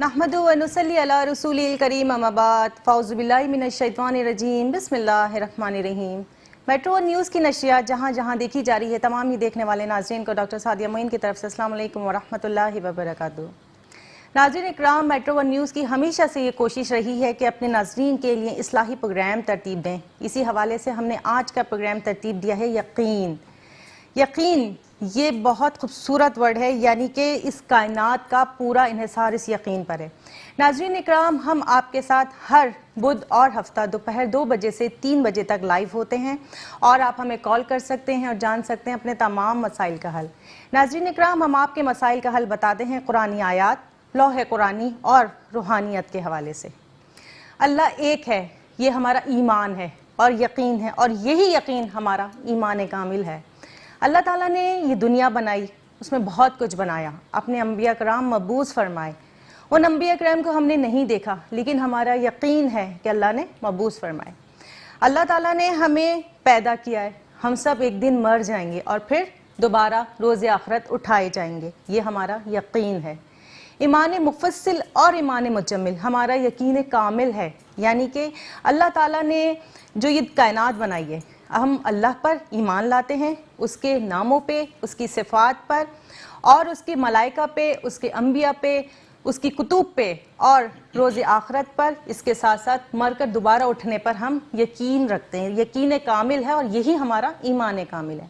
नहमदु व नुसल्ली अला रसूलिल करीम अम्मा बाद फ़ाउज़ु बिल्लाहि मिनश शैतानिर रजीम बिस्मिल्लाहिर रहमानिर रहीम। मेट्रो न्यूज़ की नशरियात जहाँ जहाँ देखी जा रही है तमाम ही देखने वाले नाज़रीन को डॉक्टर सादिया मोइन की तरफ से अस्सलाम वालेकुम व रहमतुल्लाहि व बरकातुहू। नाज़रीन इकराम, मेट्रो वन न्यूज़ की हमेशा से ये कोशिश रही है कि अपने नाज़रीन के लिए इस्लाही प्रोग्राम तरतीब दें। इसी हवाले से हमने आज का प्रोग्राम तरतीब दिया है यकीन। यकीन ये बहुत खूबसूरत वर्ड है, यानी कि इस कायनात का पूरा इन्हिसार इस यकीन पर है। नाज़रीन इकराम, हम आपके साथ हर बुध और हफ्ता दोपहर 2 बजे से 3 बजे तक लाइव होते हैं और आप हमें कॉल कर सकते हैं और जान सकते हैं अपने तमाम मसाइल का हल। नाज़रीन इकराम, हम आपके मसाइल का हल बताते हैं कुरानी आयात, लौह कुरानी और रूहानियत के हवाले से। अल्लाह एक है, ये हमारा ईमान है और यकीन है, और यही यकीन हमारा ईमान कामिल है। अल्लाह ताला ने ये दुनिया बनाई, उसमें बहुत कुछ बनाया, अपने अंबिया कराम मबूस फरमाए। उन अंबिया कराम को हमने नहीं देखा, लेकिन हमारा यकीन है कि अल्लाह ने मबूस फरमाए। अल्लाह ताला ने हमें पैदा किया है, हम सब एक दिन मर जाएंगे और फिर दोबारा रोज़े आखिरत उठाए जाएंगे, ये हमारा यकीन है। ईमान मुफस्सिल और ईमान मुजम्मिल हमारा यकीन कामिल है, यानी कि अल्लाह ताला ने जो ये कायनात बनाई है, हम अल्लाह पर ईमान लाते हैं, उसके नामों पे, उसकी सिफ़ात पर और उसकी मलाइका पे, उसके अंबिया पे, उसकी कुतुब पे और रोज़े आखिरत पर। इसके साथ साथ मरकर दोबारा उठने पर हम यकीन रखते हैं। यकीन कामिल है और यही हमारा ईमान कामिल है।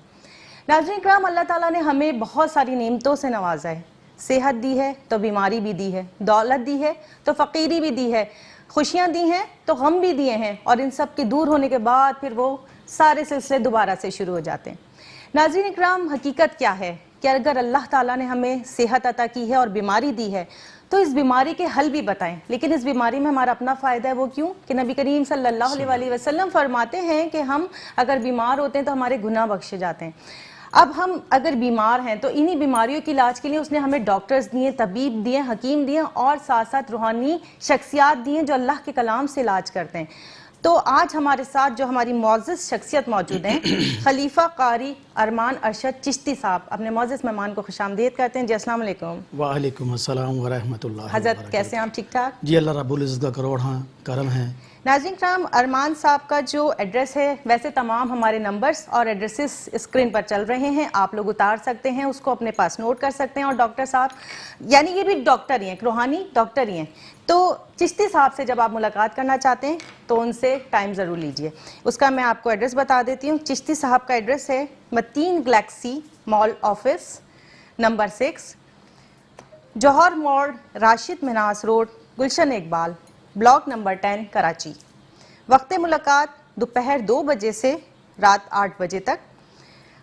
नाज़रीन इकराम, अल्लाह ताला ने हमें बहुत सारी नेमतों से नवाजा है। सेहत दी है तो बीमारी भी दी है, दौलत दी है तो फ़कीरी भी दी है, खुशियाँ दी हैं तो गम भी दिए हैं, और इन सब के दूर होने के बाद फिर वो सारे सिलसिले दोबारा से शुरू हो जाते हैं। नाज़रीन इकराम, हकीकत क्या है कि अगर अल्लाह ताला ने हमें सेहत अता की है और बीमारी दी है तो इस बीमारी के हल भी बताएं, लेकिन इस बीमारी में हमारा अपना फ़ायदा है। वो क्यों कि नबी करीम सल्लल्लाहु अलैहि वसल्लम फरमाते हैं कि हम अगर बीमार होते हैं तो हमारे गुनाह बख्शे जाते हैं। अब हम अगर बीमार हैं तो इन्हीं बीमारियों के इलाज के लिए उसने हमें डॉक्टर्स दिए, तबीब दिए, हकीम दिए और साथ साथ रूहानी शख्सियात दिए जो अल्लाह के कलाम से इलाज करते हैं। तो आज हमारे साथ जो हमारी मौजूद शख्सियत मौजूद हैं, खलीफा कारी अरमान अरशद चिश्ती साहब, अपने मौजूद मेहमान को खुशामदीद करते हैं। जी अस्सलाम वालेकुम। वालेकुम अस्सलाम व रहमतुल्लाहि हज़रत, कैसे हैं आप? ठीक ठाक जी, अल्लाह रब्बुल इज़्ज़त का करोड़ करम है। नाज़रीन इकराम, अरमान साहब का जो एड्रेस है, वैसे तमाम हमारे नंबर्स और एड्रेसेस स्क्रीन पर चल रहे हैं, आप लोग उतार सकते हैं, उसको अपने पास नोट कर सकते हैं। और डॉक्टर साहब, यानी ये भी डॉक्टर ही हैं, एक रूहानी डॉक्टर ही हैं, तो चिश्ती साहब से जब आप मुलाकात करना चाहते हैं तो उनसे टाइम ज़रूर लीजिए। उसका मैं आपको एड्रेस बता देती हूँ। चिश्ती साहब का एड्रेस है Mateen galaxy mall office number 6, Johar Mor, Rashid Minhas road, Gulshan Iqbal, block number 10, Karachi. वक्त मुलाकात दोपहर 2 बजे से रात 8 बजे तक।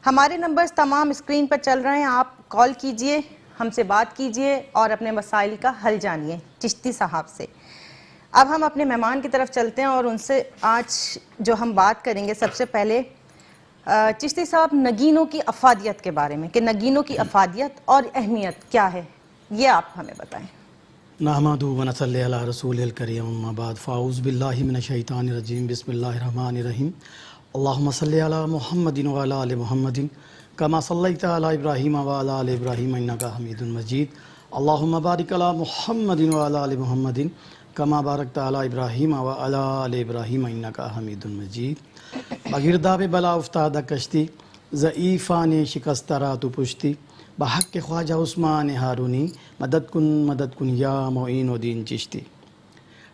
हमारे नंबर्स तमाम स्क्रीन पर चल रहे हैं, आप कॉल कीजिए, हमसे बात कीजिए और अपने मसाइल का हल जानिए चिश्ती साहब से। अब हम अपने मेहमान की तरफ चलते हैं और उनसे आज जो हम बात करेंगे, सबसे पहले चिश्ती साहब नगीनों की अफादियत के बारे में, कि नगीनों की अफादियत और अहमियत क्या है, ये आप हमें बताएं। नहमदु व नसल्ली अला रसूलिल करीम अम्मा बाद फ़ाउज़ु बिल्लाहि मिनश शैतानिर रजीम बिस्मिल्लाहिर रहमानिर रहीम। अल्लाहुम्मा सल्लि अला मुहम्मदिन व अला आलि मुहम्मदिन कमा सल्लैता अला इब्राहीम व अला आलि इब्राहीम इन्नका हमीदुन मजीद। अल्लाहुम्मा बारिक अला मुहम्मदिन व अला आलि मुहम्मदिन कमा बारकता अला इब्राहीम व अला आलि इब्राहीम इन्नका हमीदुन मजीद। बगिरदाब बला उफ्ताद कश्ती ज़ईफ़ान शिकस्तरा तु पुश्ती बहक के ख्वाजा उस्मान हारूनी मदद कुन या मोइनुद्दीन चिश्ती।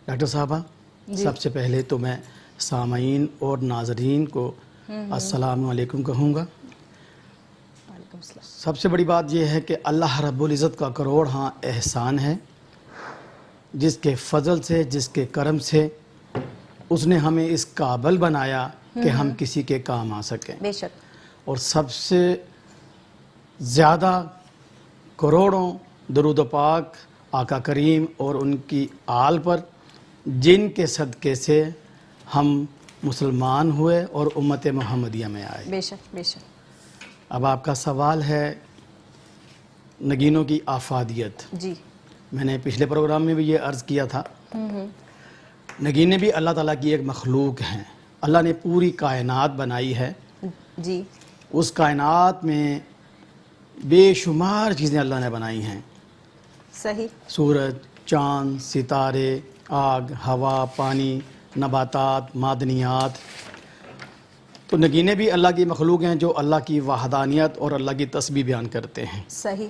डॉक्टर साहबा, सबसे पहले तो मैं सामईन और नाजरीन को अस्सलाम वालेकुम कहूँगा। सबसे बड़ी बात यह है कि अल्लाह रब्बुल इज़्ज़त का करोड़ एहसान है, जिसके फ़ज़ल से, जिसके करम से उसने हमें इस काबिल बनाया कि हम किसी के काम आ सकें। बेशक। और सबसे ज़्यादा करोड़ों दरूद पाक आका करीम और उनकी आल पर, जिनके सदक़े से हम मुसलमान हुए और उम्मत मोहम्मदिया में आए। बेशक बेशक। अब आपका सवाल है नगीनों की आफादियत। जी, मैंने पिछले प्रोग्राम में भी ये अर्ज़ किया था, नगीने भी अल्लाह ताला की एक मखलूक हैं। अल्लाह ने पूरी कायनात बनाई है जी, उस कायनात में बेशुमार चीज़ें अल्लाह ने बनाई हैं। सही। सूरज, चाँद, सितारे, आग, हवा, पानी, नबातात, मादनियात। तो नगीने भी अल्लाह की मखलूक हैं जो अल्लाह की वहदानियत और अल्लाह की तस्बीह बयान करते हैं। सही।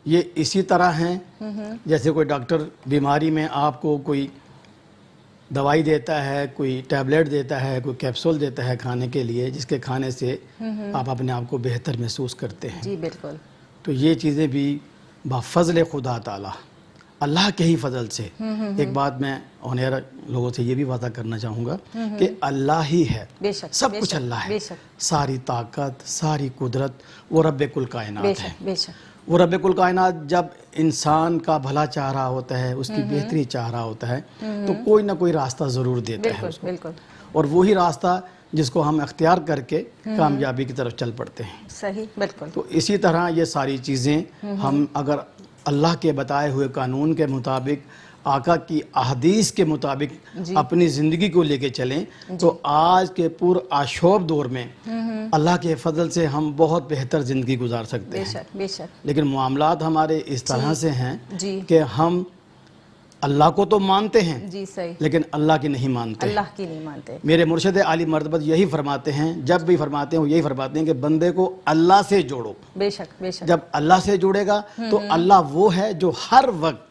ये इसी तरह हैं जैसे कोई डॉक्टर बीमारी में आपको कोई दवाई देता है, कोई टैबलेट देता है, कोई कैप्सूल देता है खाने के लिए, जिसके खाने से आप अपने आप को बेहतर महसूस करते हैं। जी बिल्कुल। तो ये चीज़ें भी बफ़ज़ल खुदा ताला, अल्लाह के ही फजल से। एक बात मैं ऑनेर लोगों से ये भी वादा करना चाहूँगा कि अल्लाह ही है, बेशक, सब बेशक, कुछ अल्लाह है, बेशक। सारी ताकत, सारी कुदरत वो रब्बे कुल कायनात है। बेशक बेशक। वो रब्बे कुल कायनात जब इंसान का भला चाह रहा होता है, उसकी बेहतरी चाह रहा होता है, तो कोई ना कोई रास्ता ज़रूर देता है बिल्कुल उसको। बिल्कुल। और वही रास्ता जिसको हम अख्तियार करके कामयाबी की तरफ चल पड़ते हैं। सही बिल्कुल। तो इसी तरह ये सारी चीज़ें हम अगर अल्लाह के बताए हुए कानून के मुताबिक, आका की अहदीस के मुताबिक अपनी ज़िंदगी को लेके चलें, तो आज के आशोब दौर में अल्लाह के फजल से हम बहुत बेहतर ज़िंदगी गुजार सकते हैं। बेशक बेशक। लेकिन मामलात हमारे इस तरह से हैं जी कि हम अल्लाह को तो मानते हैं, जी सही। लेकिन अल्लाह की नहीं मानते। अल्लाह की नहीं मानते। मेरे मुर्शिद आली मर्तबत यही फरमाते हैं, जब भी फरमाते हैं वो यही फरमाते हैं कि बंदे को अल्लाह से जोड़ो। बेशक बेशक। जब अल्लाह से जुड़ेगा तो अल्लाह वो है जो हर वक्त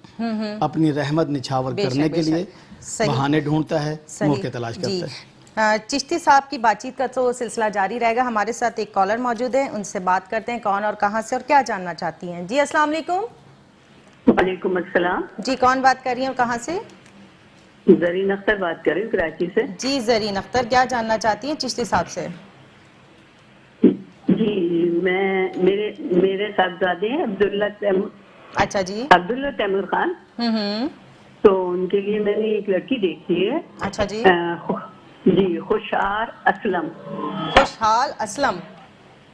अपनी रहमत निछावर करने के लिए बहाने ढूंढता है, मौके तलाश करता है। चिश्ती साहब की बातचीत का तो सिलसिला जारी रहेगा। हमारे साथ एक कॉलर मौजूद है, उनसे बात करते हैं कौन और कहां से और क्या जानना चाहती हैं। जी अस्सलाम वालेकुम। वालेकुम अस्सलाम। जी कौन बात कर रही हैं और कहां से? जरीन अख्तर बात कर रही हूँ कराची से। जी जरीन अख्तर, क्या जानना चाहती हैं चिश्ती साहब से? जी मैं मेरे साहबजादे हैं अब्दुल्ला अच्छा जी। तैमूर खान। तो उनके लिए मैंने एक लड़की देखी है। अच्छा जी। जी खुशहाल असलम। खुशहाल असलम।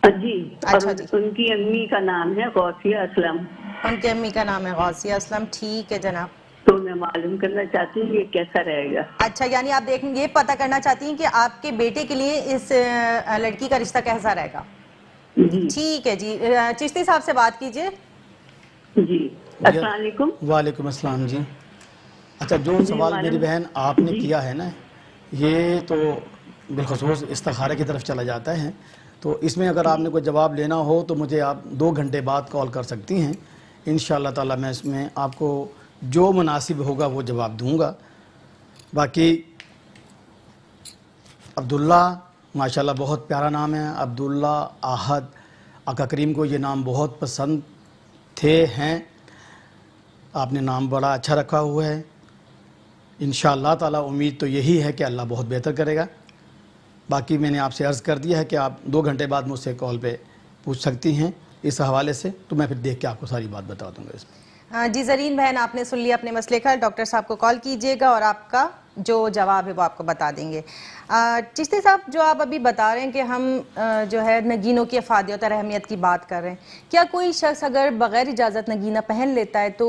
जी। अच्छा और जी। उनकी अम्मी का नाम है गौसिया असलम। उनकी अम्मी का नाम है गौसिया असलम। ठीक है जनाब। तो मैं मालूम करना चाहती हूँ ये कैसा रहेगा। अच्छा, यानी आप ये पता करना चाहती हैं कि आपके बेटे के लिए इस लड़की का रिश्ता कैसा रहेगा। जी ठीक है जी। चिश्ती साहब से बात कीजिए। जी अस्सलाम वालेकुम। वालेकुम अस्सलाम जी। अच्छा, जो सवाल मेरी बहन आपने किया है ना, ये तो बिलखसूस इस्तिखारे की तरफ चला जाता है। तो इसमें अगर आपने कोई जवाब लेना हो तो मुझे आप 2 घंटे बाद कॉल कर सकती हैं। इंशाअल्लाह ताला मैं इसमें आपको जो मुनासिब होगा वो जवाब दूंगा। बाकी अब्दुल्ला माशाल्लाह बहुत प्यारा नाम है, अब्दुल्ला आहद। आका करीम को ये नाम बहुत पसंद हैं। आपने नाम बड़ा अच्छा रखा हुआ है। इंशाअल्लाह ताला उम्मीद तो यही है कि अल्लाह बहुत बेहतर करेगा। बाकी मैंने आपसे अर्ज़ कर दिया है कि आप 2 घंटे बाद मुझसे कॉल पे पूछ सकती हैं इस हवाले से, तो मैं फिर देख के आपको सारी बात बता दूंगा इसमें। जी जरीन बहन, आपने सुन लिया अपने मसले का। डॉक्टर साहब को कॉल कीजिएगा और आपका जो जवाब है वो आपको बता देंगे। चिश्ती साहब, जो आप अभी बता रहे हैं कि हम जो है नगीनों की अफादियत और अहमियत की बात कर रहे हैं, क्या कोई शख्स अगर बग़ैर इजाज़त नगीना पहन लेता है तो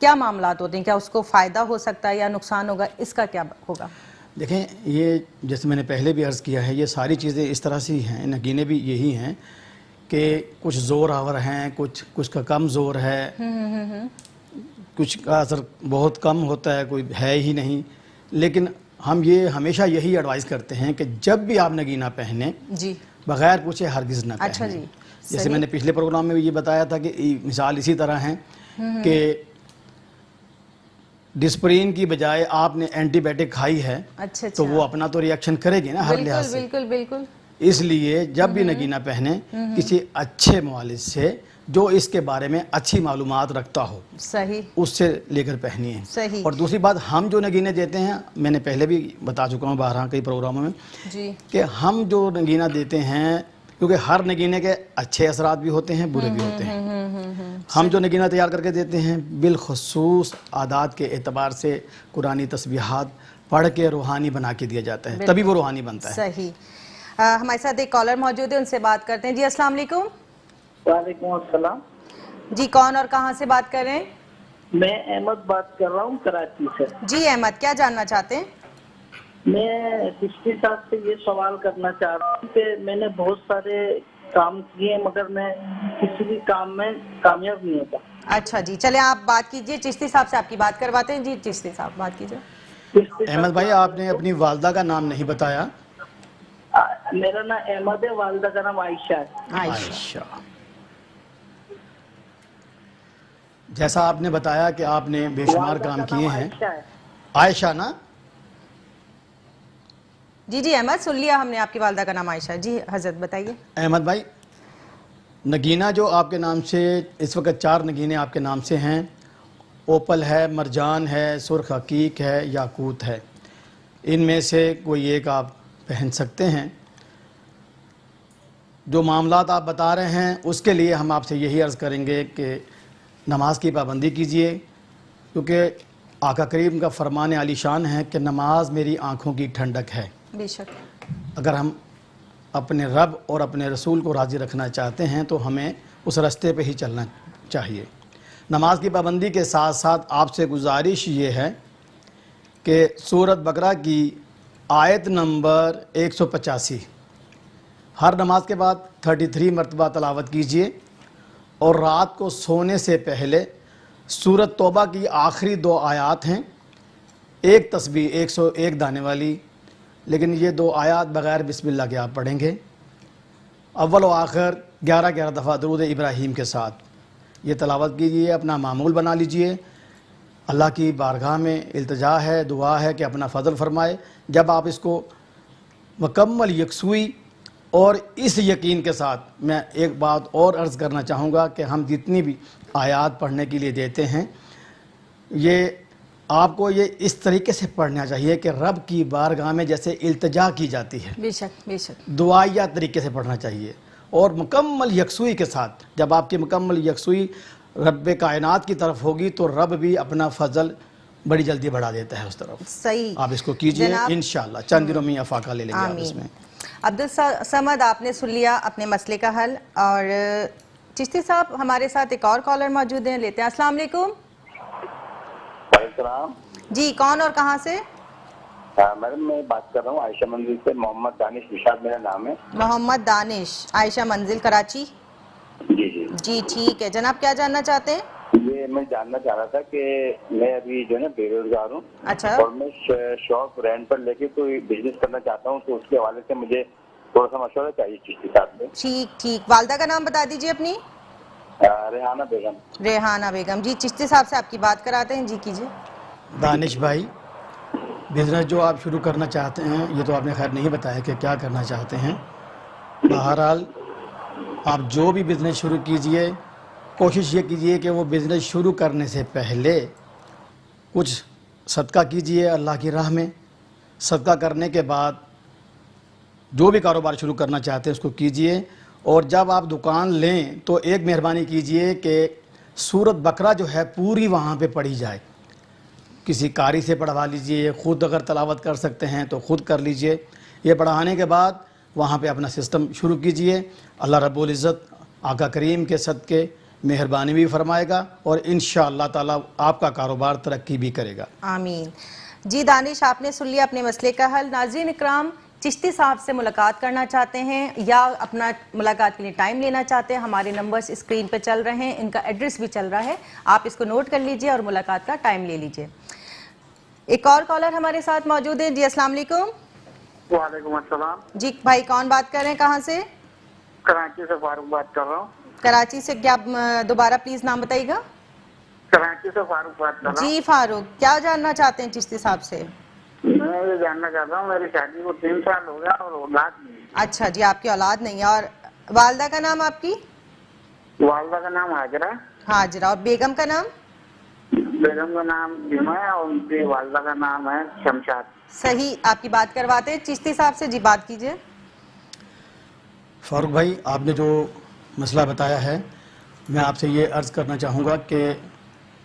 क्या मामलात होते हैं? क्या उसको फ़ायदा हो सकता है या नुकसान होगा? इसका क्या होगा? देखें, ये जैसे मैंने पहले भी अर्ज़ किया है, ये सारी चीज़ें इस तरह से ही हैं, नगीने भी यही हैं कि कुछ ज़ोर आवर हैं, कुछ का कम ज़ोर है, कुछ का असर बहुत कम होता है, कोई है ही नहीं। लेकिन हम ये हमेशा यही एडवाइस करते हैं कि जब भी आप नगीना पहने जी बग़ैर पूछे हरगिज़ ना पहने। अच्छा जी। जैसे मैंने पिछले प्रोग्राम में भी ये बताया था कि मिसाल इसी तरह है कि डिस्प्रिन की बजाय आपने एंटीबायोटिक खाई है, अच्छा तो वो अपना तो रिएक्शन करेगी ना हर लिहाज से। बिल्कुल बिल्कुल। इसलिए जब भी नगीना पहने किसी अच्छे मुआलिज से जो इसके बारे में अच्छी मालूमात रखता हो, सही, उससे लेकर पहनिए। सही। और दूसरी बात, हम जो नगीने देते हैं, मैंने पहले भी बता चुका हूँ बारह कई प्रोग्रामों में जी कि हम जो नगीना देते हैं, क्योंकि हर नगीने के अच्छे असरात भी होते हैं, बुरे भी होते हैं। हम जो नगीना तैयार करके देते हैं बिलखसूस आदात के एतबार से कुरानी तस्बीहात पढ़ के रूहानी बना के दिया जाता है, तभी वो रूहानी बनता है। सही। हमारे साथ एक कॉलर मौजूद है, उनसे बात करते हैं। जी अस्सलाम वालेकुम। वालेकुम अस्सलाम। जी कौन और कहाँ से बात कर रहे हैं? मैं अहमद बात कर रहा हूँ कराची से। जी अहमद, क्या जानना चाहते हैं? मैं चिश्ती साहब से ये सवाल करना चाह रहा हूँ कि मैंने बहुत सारे काम किए मगर मैं किसी भी काम में कामयाब नहीं होता। अच्छा जी, चले आप बात कीजिए, चिश्ती साहब से आपकी बात करवाते हैं। जी चिश्ती साहब बात कीजिए। अहमद भाई, आपने अपनी वालदा का नाम नहीं बताया। मेरा नाम अहमद है, वालिदा का नाम आयशा है। आयशा। जैसा आपने बताया कि आपने बेशुमार वालिदा काम का नाम किए हैं। आयशा है। आयशा ना? जी जी अहमद, सुन लिया हमने, आपकी वालदा का नाम आयशा है। जी हजरत बताइए। अहमद भाई, नगीना जो आपके नाम से इस वक्त 4 नगीने आपके नाम से हैं, ओपल है, मरजान है, सुर्ख हकीक है, याकूत है। इनमें से कोई एक आप पहन सकते हैं। जो मामलात आप बता रहे हैं उसके लिए हम आपसे यही अर्ज़ करेंगे कि नमाज की पाबंदी कीजिए, क्योंकि आका करीम का फरमान आलीशान है कि नमाज मेरी आँखों की ठंडक है। बेशक। अगर हम अपने रब और अपने रसूल को राज़ी रखना चाहते हैं तो हमें उस रास्ते पे ही चलना चाहिए। नमाज की पाबंदी के साथ साथ आपसे गुजारिश ये है कि सूरत बकरा की आयत नंबर 185 हर नमाज के बाद 33 मरतबा तलावत कीजिए, और रात को सोने से पहले सूरत तौबा की आखिरी 2 आयात हैं, एक तस्बीह 101 दाने वाली, लेकिन ये 2 आयात बग़ैर बिस्मिल्लाह के आप पढ़ेंगे। अव्वल व आखिर 11-11 दफ़ा दरूद इब्राहीम के साथ ये तलावत कीजिए, अपना मामूल बना लीजिए। अल्लाह की बारगाह में इल्तिजा है, दुआ है कि अपना फ़ज़ल फ़रमाए। जब आप इसको मुकम्मल यकसुई और इस यकीन के साथ, मैं एक बात और अर्ज़ करना चाहूँगा कि हम जितनी भी आयात पढ़ने के लिए देते हैं, ये आपको ये इस तरीके से पढ़ना चाहिए कि रब की बारगाह में जैसे इल्तिजा की जाती है, बेशक बेशक, दुआया तरीके से पढ़ना चाहिए, और मुकम्मल यकसुई के साथ। जब आपकी मुकम्मल यकसुई रब कायनात की तरफ होगी तो रब भी अपना फ़ज़ल बड़ी जल्दी बढ़ा देता है उस तरफ। सही। आप इसको कीजिए, जनाब, इंशाअल्लाह चंद दिनों में अफाका ले लेंगे आप इसमें। अब्दुल समद, आपने सुन लिया अपने मसले का हल। और चिश्ती साहब, हमारे साथ एक और कॉलर मौजूद हैं, लेते हैं। अस्सलाम वालेकुम। वालेकुम। जी, कौन और कहाँ से? मैडम मैं बात कर रहा हूँ आयशा मंजिल से, मोहम्मद दानिश निशाद मेरा नाम है। मोहम्मद दानिश, आयशा मंजिल, कराची। जी जी जी ठीक है जनाब, क्या जानना चाहते हैं? ये मैं जानना चाह रहा था कि मैं अभी जो है ना बेरोजगार हूँ। अच्छा। और मैं शॉप रेंट पर लेके कोई बिजनेस करना चाहता हूँ, तो उसके हवाले से मुझे थोड़ा सा मशवरा चाहिए चिश्ती साहब से। ठीक ठीक, वालदा का नाम बता दीजिए अपनी। रेहाना बेगम। रेहाना बेगम। जी चिश्ती साहब से आपकी बात कराते हैं। जी कीजिए। दानिश भाई, बिज़नेस जो आप शुरू करना चाहते हैं, ये तो आपने खैर नहीं बताया कि क्या करना चाहते हैं। बहरहाल आप जो भी बिज़नेस शुरू कीजिए, कोशिश ये कीजिए कि वो बिज़नेस शुरू करने से पहले कुछ सदका कीजिए अल्लाह की राह में। सदका करने के बाद जो भी कारोबार शुरू करना चाहते हैं उसको कीजिए। और जब आप दुकान लें तो एक मेहरबानी कीजिए कि सूरत बकरा जो है पूरी वहाँ पे पढ़ी जाए। किसी कारी से पढ़वा लीजिए, ख़ुद अगर तलावत कर सकते हैं तो ख़ुद कर लीजिए। ये पढ़ाने के बाद वहाँ पे अपना सिस्टम शुरू कीजिए। अल्लाह रब्बुल इज़्ज़त आका करीम के सदक़े मेहरबानी भी फरमाएगा और इंशाअल्लाह ताला आपका कारोबार तरक्की भी करेगा। आमीन। जी दानिश, आपने सुन लिया अपने मसले का हल। नाज़रीन इकराम, चिश्ती साहब से मुलाकात करना चाहते हैं या अपना मुलाकात के लिए टाइम लेना चाहते हैं, हमारे नंबर्स स्क्रीन पे चल रहे हैं, इनका एड्रेस भी चल रहा है, आप इसको नोट कर लीजिए और मुलाकात का टाइम ले लीजिए। एक और कॉलर हमारे साथ मौजूद है। जी अस्सलाम वालेकुम। वालेकुम अस्सलाम। जी भाई, कौन बात कर रहे हैं, कहाँ से? कराची से फारूक बात कर रहा हूँ। कराची से। क्या दोबारा प्लीज नाम बताइएगा। कराची से फारूक बात कर रहा हूँ। जी फारूक, क्या जानना चाहते हैं चिश्ती साहब से? मैं ये जानना चाहता हूँ, मेरी शादी को 3 साल हो गया और औलाद नहीं। अच्छा जी, आपकी औलाद नहीं है। और वालदा का नाम आपकी? वालदा का नाम हाजरा। हाजरा। और बेगम का नाम? बेगम का नाम बीमा है और उनकी वालदा का नाम है शमशाद। सही, आपकी बात करवाते हैं चिश्ती साहब से। जी बात कीजिए। फारूक भाई, आपने जो मसला बताया है, मैं आपसे ये अर्ज़ करना चाहूँगा कि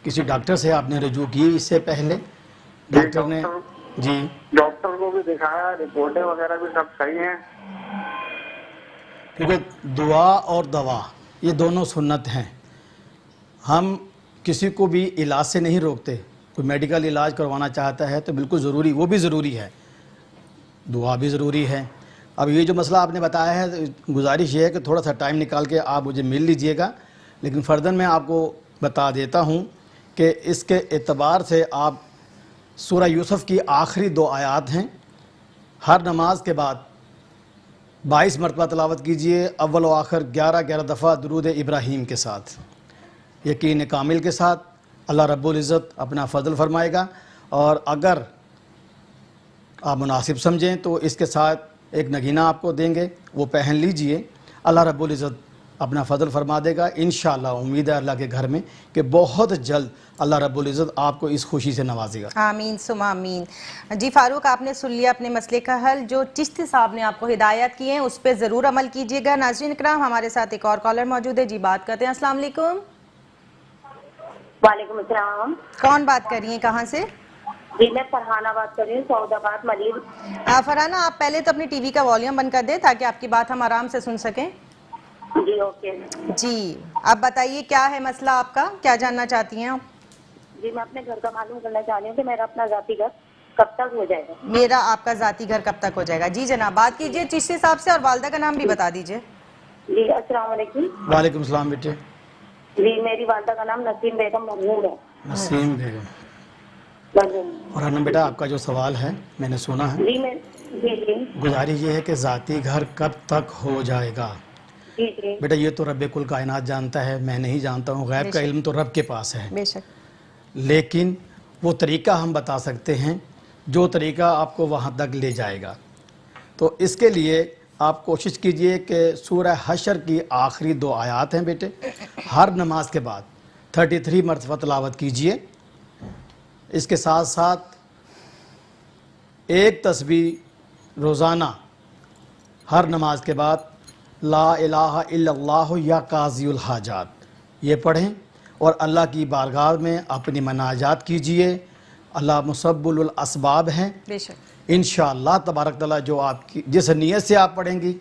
किसी डॉक्टर से आपने रजू की इससे पहले? डॉक्टर ने जी डॉक्टर को भी दिखाया, रिपोर्टें वगैरह भी सब सही हैं। क्योंकि दुआ और दवा ये दोनों सुन्नत हैं। हम किसी को भी इलाज से नहीं रोकते। कोई मेडिकल इलाज करवाना चाहता है तो बिल्कुल ज़रूरी, वो भी ज़रूरी है, दुआ भी ज़रूरी है। अब ये जो मसला आपने बताया है, गुजारिश ये है कि थोड़ा सा टाइम निकाल के आप मुझे मिल लीजिएगा। लेकिन फ़र्दन मैं आपको बता देता हूँ कि इसके एतबार से आप सूरह यूसुफ की आखिरी 2 आयत हैं, हर नमाज के बाद 22 मरतबा तलावत कीजिए, अव्वल व आखिर 11 दफ़ा दुरूद इब्राहीम के साथ, यकीन कामिल के साथ। अल्लाह रब्बुल इज़्ज़त अपना फ़ज़ल फरमाएगा। और अगर आप मुनासिब समझें तो इसके साथ एक नगीना आपको देंगे, वो पहन लीजिए, अल्लाह रब्बुल इज़्ज़त अपना फ़ज़ल फरमा देगा इंशाअल्लाह। उम्मीद है अल्लाह के घर में कि बहुत जल्द अल्लाह रब्बुल इज़्ज़त आपको इस खुशी से नवाजेगा। आमीन सुमा आमीन। जी फारूक, आपने सुन लिया अपने मसले का हल, जो चिश्ती साहब ने आपको हिदायत की है उस पर ज़रूर अमल कीजिएगा। नाज़रीन इकराम, हमारे साथ एक और कॉलर मौजूद है, जी बात करते हैं। अस्सलाम वालेकुम। वालेकुम अस्सलाम। कौन बात कर रही हैं, कहाँ से? जी मैं फरहाना बात कर रही हूँ, सऊदाबाद मलिक। फरहाना, आप पहले तो अपनी टीवी का वॉल्यूम बंद कर दें ताकि आपकी बात हम आराम से सुन सकें। जी ओके। जी अब बताइए क्या है मसला आपका, क्या जानना चाहती हैं आप? जी मैं अपने घर का मालूम करना चाह रही हूँ कि मेरा अपना जाति घर कब तक हो जाएगा। मेरा आपका जाती घर कब तक हो जाएगा? जी जनाब, बात कीजिए चिश्ती साहब से और वालदा का नाम भी बता दीजिए। जी अस्सलाम वालेकुम। वालेकुम सलाम बेटे। जी मेरी वालदा का नाम नसीम बेगम मरहूम है। नसीम बेगम। मरहूम। और हनम बेटा, आपका जो सवाल है मैंने सुना है। जी मैं जी गुजारिश ये है कि ज़ाती घर कब तक हो जाएगा। जी जी बेटा ये तो रब कुल कायनात जानता है, मैं नहीं जानता हूँ, गैब का इल्म तो रब के पास है। बेशक। लेकिन वो तरीक़ा हम बता सकते हैं जो तरीक़ा आपको वहाँ तक ले जाएगा। तो इसके लिए आप कोशिश कीजिए कि सूरह हशर की आखिरी 2 आयत हैं बेटे, हर नमाज के बाद 33 मरतबा तलावत कीजिए। इसके साथ साथ एक तस्बीह रोज़ाना हर नमाज के बाद ला इलाहा इल्लल्लाहु या काज़ियुल हाजात ये पढ़ें और अल्लाह की बारगाह में अपनी मनाजात कीजिए। अल्लाह मुसब्बुल असबाब हैं। बेशक इंशाअल्लाह तबारक तआला जो आपकी जिस नीयत से आप पढ़ेंगी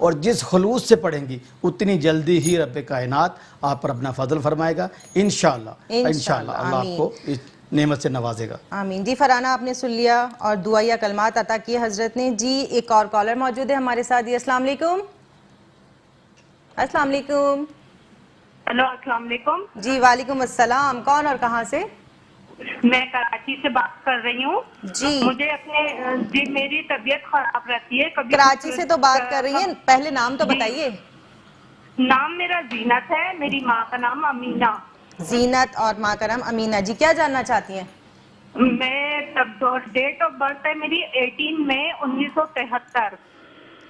और जिस खुलूस से पढ़ेंगी उतनी जल्दी ही रब कायनात आप पर अपना फजल फरमाएगा इंशाअल्लाह। इंशाअल्लाह अल्लाह आपको इस नेमत से नवाजेगा। आमीन। जी फरहाना, आपने सुन किया और दुआ या कलमात अता किए हजरत ने। जी एक और कॉलर मौजूद है हमारे साथ। जी अस्सलाम वालेकुम। अस्सलाम वालेकुम। हेलो अस्सलाम वालेकुम। जी वालेकुम अस्सलाम। कौन और कहाँ से? मैं कराची से बात कर रही हूँ। जी मुझे अपने जी मेरी तबीयत खराब रहती है कभी। कराची से तो बात कर रही हैं, पहले नाम तो बताइए। नाम मेरा जीनत है, मेरी माँ का नाम अमीना। जीनत और माँ का नाम अमीना। जी क्या जानना चाहती हैं? मैं तब डेट ऑफ बर्थ है मेरी 18 मई 1973।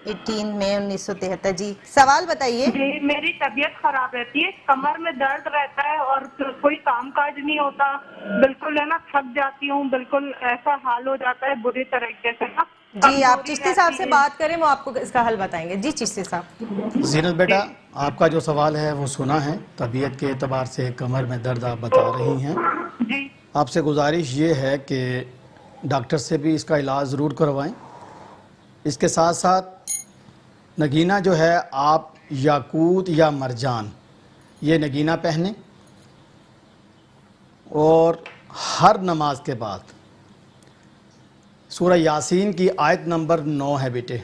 18 मई 1973। जी सवाल बताइए। जी मेरी तबीयत खराब रहती है, कमर में दर्द रहता है और कोई काम काज नहीं होता, बिल्कुल है ना, थक जाती हूँ, बिल्कुल ऐसा हाल हो जाता है बुरी तरीके से ना। जी आप चिश्ती साहब से बात करें, वो आपको इसका हल बताएंगे। जी चिश्ती साहब। जीनत बेटा, आपका जो सवाल है वो सुना है, तबीयत के एतबार से कमर में दर्द आप बता रही हैं। जी आपसे गुजारिश ये है कि डॉक्टर से भी इसका इलाज ज़रूर करवाएं। इसके साथ साथ नगीना जो है आप याकूत या मरजान ये नगीना पहने और हर नमाज के बाद सूरह यासीन की आयत नंबर 9 है बेटे,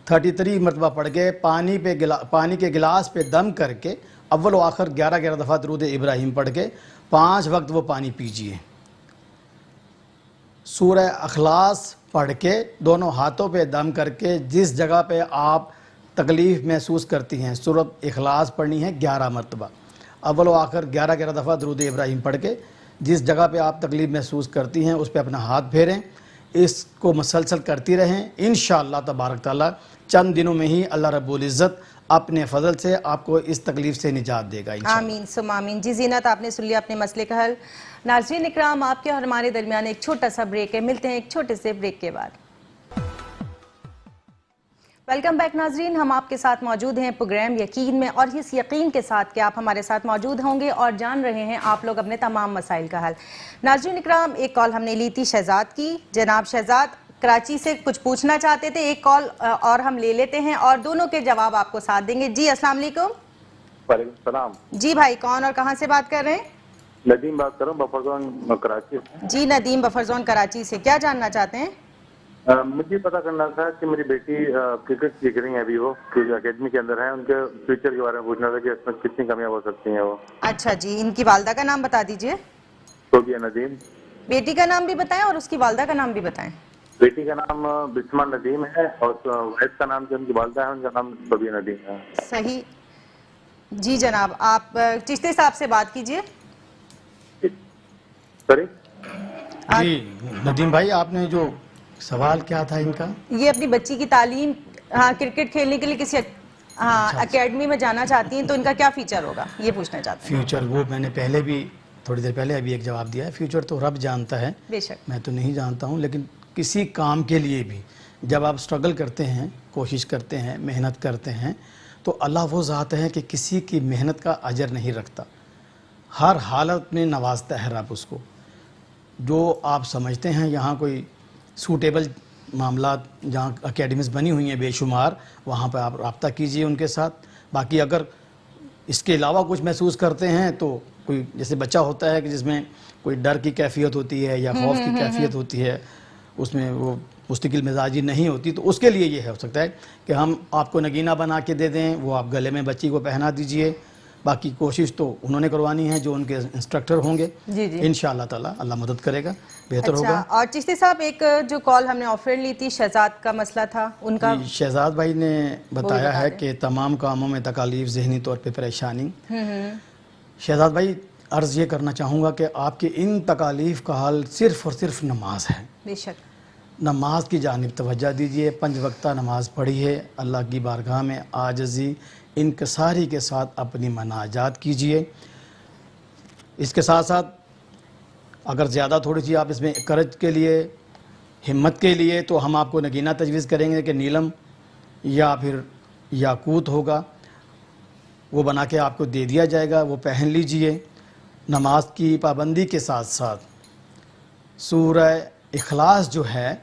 33 मरतबा पढ़ के पानी के गिलास पे दम करके अव्वल व आखिर 11 दफ़ा दुरूद इब्राहीम पढ़ के 5 वक्त वो पानी पीजिए। सूरह अखलास पढ़ के दोनों हाथों पे दम करके जिस जगह पे आप तकलीफ़ महसूस करती हैं सूरत इखलास पढ़नी है 11 मरतबा, अव्वल व आखिर 11 दफ़ा दुरूद इब्राहीम पढ़ के जिस जगह पे आप तकलीफ़ महसूस करती हैं उस पर अपना हाथ फेरें। इसको मसलसल करती रहें। इंशाअल्लाह तबारक ताला चंद दिनों में ही अल्लाह रब्बुल इज़्ज़त अपने फजल से आपको इस तकलीफ़ से निजात देगा। आमीन सुम आमीन। जी जीनत, आपने सुन लिया अपने मसले का हल। नाज़रीन इकराम, आपके और हमारे दरमियान एक छोटा सा ब्रेक है, मिलते हैं एक छोटे से ब्रेक के बाद। वेलकम बैक नाजरीन, हम आपके साथ मौजूद हैं प्रोग्राम यकीन में और इस यकीन के साथ कि आप हमारे साथ मौजूद होंगे और जान रहे हैं आप लोग अपने तमाम मसाइल का हल। नाजरीन इकराम, एक कॉल हमने ली थी शहजाद की। जनाब शहजाद कराची से कुछ पूछना चाहते थे, एक कॉल और हम ले लेते हैं और दोनों के जवाब आपको साथ देंगे। जी अस्सलाम वालेकुम। वालेकुम सलाम। जी भाई, कौन और कहाँ से बात कर रहे हैं? नदीम बात कर रहा हूँ, बफर जोन कराची से। जी नदीम, बफर जोन कराची से, क्या जानना चाहते हैं? मुझे पता करना था कि मेरी बेटी क्रिकेट सीख रही है, अभी वो एकेडमी के अंदर है, उनके फ्यूचर के बारे में पूछना था कि इसमें कितनी कमियां हो सकती हैं वो। अच्छा जी, इनकी वालदा का नाम बता दीजिए। सोबिया नदीम। बेटी का नाम भी बताएं और उसकी वालदा का नाम भी बताएं। बेटी का नाम बिस्मा नदीम है और वाइफ का नाम जो उनकी वालदा है उनका नाम सोबिया नदीम है। सही जी जनाब, आप चिश्ती साहब से बात कीजिए। सॉरी जी नदीम भाई, आपने जो सवाल क्या था इनका? ये अपनी बच्ची की तालीम, हाँ, क्रिकेट खेलने के लिए किसी एकेडमी में जाना चाहती हैं, तो इनका क्या फ्यूचर होगा ये पूछना चाहती हैं। फ्यूचर वो मैंने पहले भी थोड़ी देर पहले अभी एक जवाब दिया है। फ्यूचर तो रब जानता है, बेशक, मैं तो नहीं जानता हूँ। लेकिन किसी काम के लिए भी जब आप स्ट्रगल करते हैं, कोशिश करते हैं, मेहनत करते हैं, तो अल्लाह वो ज़ात है कि किसी की मेहनत का अजर नहीं रखता, हर हालत में नवाजता है रब उसको। जो आप समझते हैं यहाँ कोई सूटेबल मामला जहाँ अकेडमीज़ बनी हुई हैं बेशुमार, वहाँ पर आप रब्ता कीजिए उनके साथ। बाकी अगर इसके अलावा कुछ महसूस करते हैं तो कोई जैसे बच्चा होता है कि जिसमें कोई डर की कैफियत होती है या खौफ की कैफियत होती है, उसमें वो मुस्तकिल मिजाजी नहीं होती, तो उसके लिए ये हो सकता है कि हम आपको नगीना बना के दे दें, वो आप गले में बच्ची को पहना दीजिए। बाकी कोशिश तो उन्होंने करवानी है जो उनके इंस्ट्रक्टर होंगे। जी जी, इंशाअल्लाह ताला अल्लाह मदद करेगा, बेहतर अच्छा, होगा। और चिश्ती साहब एक जो कॉल हमने ऑफर ली थी, शहजाद का मसला था उनका, शहजाद भाई ने बताया बता है दें। कि तमाम कामों में तकालीफ, जहनी तौर पे परेशानी। शहजाद भाई, अर्ज़ ये करना चाहूँगा कि आपकी इन तकालीफ का हल सिर्फ़ और सिर्फ नमाज है। बेशक, नमाज की जानिब तवज्जो दीजिए, 5 वक्ता नमाज पढ़िए, अल्लाह की बारगाह में आजज़ी इनकसारी के साथ अपनी मनाजात कीजिए। इसके साथ साथ अगर ज़्यादा थोड़ी सी आप इसमें करज के लिए, हिम्मत के लिए, तो हम आपको नगीना तजवीज़ करेंगे कि नीलम या फिर याकूत होगा, वो बना के आपको दे दिया जाएगा, वो पहन लीजिए। नमाज की पाबंदी के साथ साथ सूरह इखलास जो है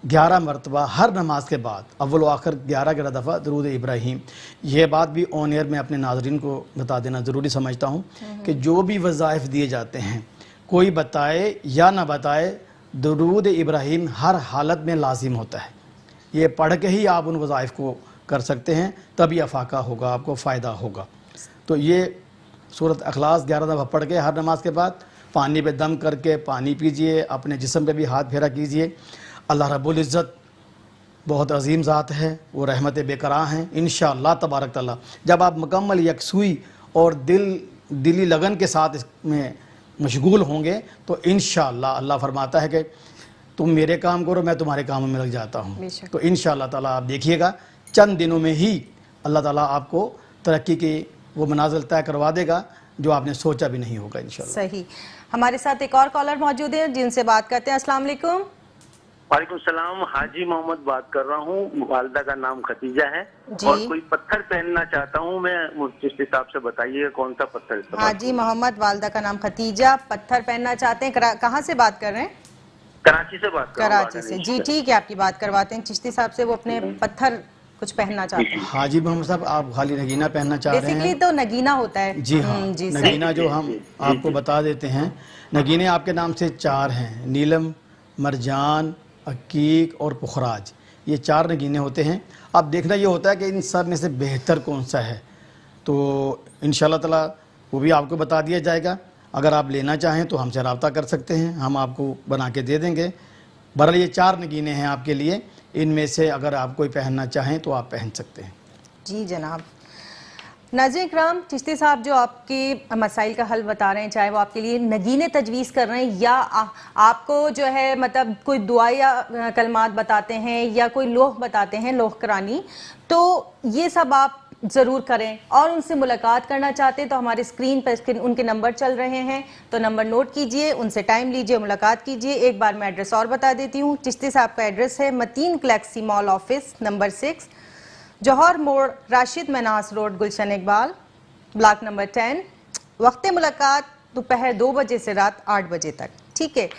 11 मरतबा हर नमाज के बाद अव्वल व आखिर 11 दफ़ा दरूद इब्राहीम। ये बात भी ऑन एयर में अपने नाज़रीन को बता देना ज़रूरी समझता हूँ कि जो भी वज़ाइफ दिए जाते हैं, कोई बताए या ना बताए, दरूद इब्राहीम हर हालत में लाजिम होता है। ये पढ़ के ही आप उन वज़ाइफ को कर सकते हैं, तभी अफाका होगा, आपको फ़ायदा होगा। तो ये सूरत इखलास 11 दफ़ा पढ़ के हर नमाज के बाद पानी पे दम करके पानी पीजिए, अपने जिस्म पे भी हाथ फेरा कीजिए। अल्लाह रब्बुल इज़्ज़त बहुत अजीम ज़ात है, वो रहमत बेकरां हैं। इंशाअल्लाह तबारक तआला जब आप मुकम्मल यकसुई और दिली लगन के साथ इसमें मशगूल होंगे तो इंशाअल्लाह अल्लाह फरमाता है कि तुम मेरे काम करो, मैं तुम्हारे कामों में लग जाता हूँ। तो इंशाअल्लाह ताला आप देखिएगा चंद दिनों में ही अल्लाह ताला आपको तरक्की की वो मनाजिल तय करवा देगा जो आपने सोचा भी नहीं होगा इंशाअल्लाह। सही। हमारे साथ एक और कॉलर मौजूद है जिनसे बात करते हैं। अस्सलाम वालेकुम। वालेकुम सलाम, हाजी मोहम्मद बात कर रहा हूँ, वालदा का नाम खतीजा है जी। और कोई पत्थर पहनना चाहता हूँ मैं, चिश्ती साहब से बताइए कौन सा पत्थर इस्तेमाल हाजी मोहम्मद, वालदा का नाम खतीजा, पत्थर पहनना चाहते हैं। कहाँ से बात कर रहे हैं? कराची से बात कर रहा हूँ। कराची से, जी ठीक है, आपकी बात करवाते हैं चिश्ती साहब से। वो अपने पत्थर कुछ पहनना चाहते हैं। हाजी मोहम्मद साहब, आप खाली नगीना पहनना चाह रहे बेसिकली हैं? तो नगीना होता है। जी हाँ, जी सर। नगीना जो हम आपको बता देते हैं, नगीने आपके नाम से 4 हैं, नीलम, मरजान, अकीक और पुखराज। ये 4 नगीने होते हैं। अब देखना ये होता है कि इन सब में से बेहतर कौन सा है, तो इंशाअल्लाह ताला वो भी आपको बता दिया जाएगा। अगर आप लेना चाहें तो हमसे रब्ता कर सकते हैं, हम आपको बना के दे देंगे। बहरहाल ये 4 नगीने हैं आपके लिए, इनमें से अगर आप कोई पहनना चाहें तो आप पहन सकते हैं। जी जनाब। नाज़रीन इकराम, चिश्ती साहब जो आपके मसाइल का हल बता रहे हैं, चाहे वो आपके लिए नगीने तजवीज़ कर रहे हैं या आपको जो है मतलब कोई दुआ या कलमात बताते हैं या कोई लोह बताते हैं, लोह करानी, तो ये सब आप ज़रूर करें। और उनसे मुलाकात करना चाहते हैं तो हमारे स्क्रीन पर उनके नंबर चल रहे हैं, तो नंबर नोट कीजिए, उनसे टाइम लीजिए, मुलाकात कीजिए। एक बार मैं एड्रेस और बता देती हूँ। चिश्ती साहब का एड्रेस है Mateen galaxy mall office number 6, Johar Mor, Rashid Minhas road, Gulshan Iqbal, block number 10। वक्त मुलाकात दोपहर 2 बजे से रात 8 बजे तक। ठीक है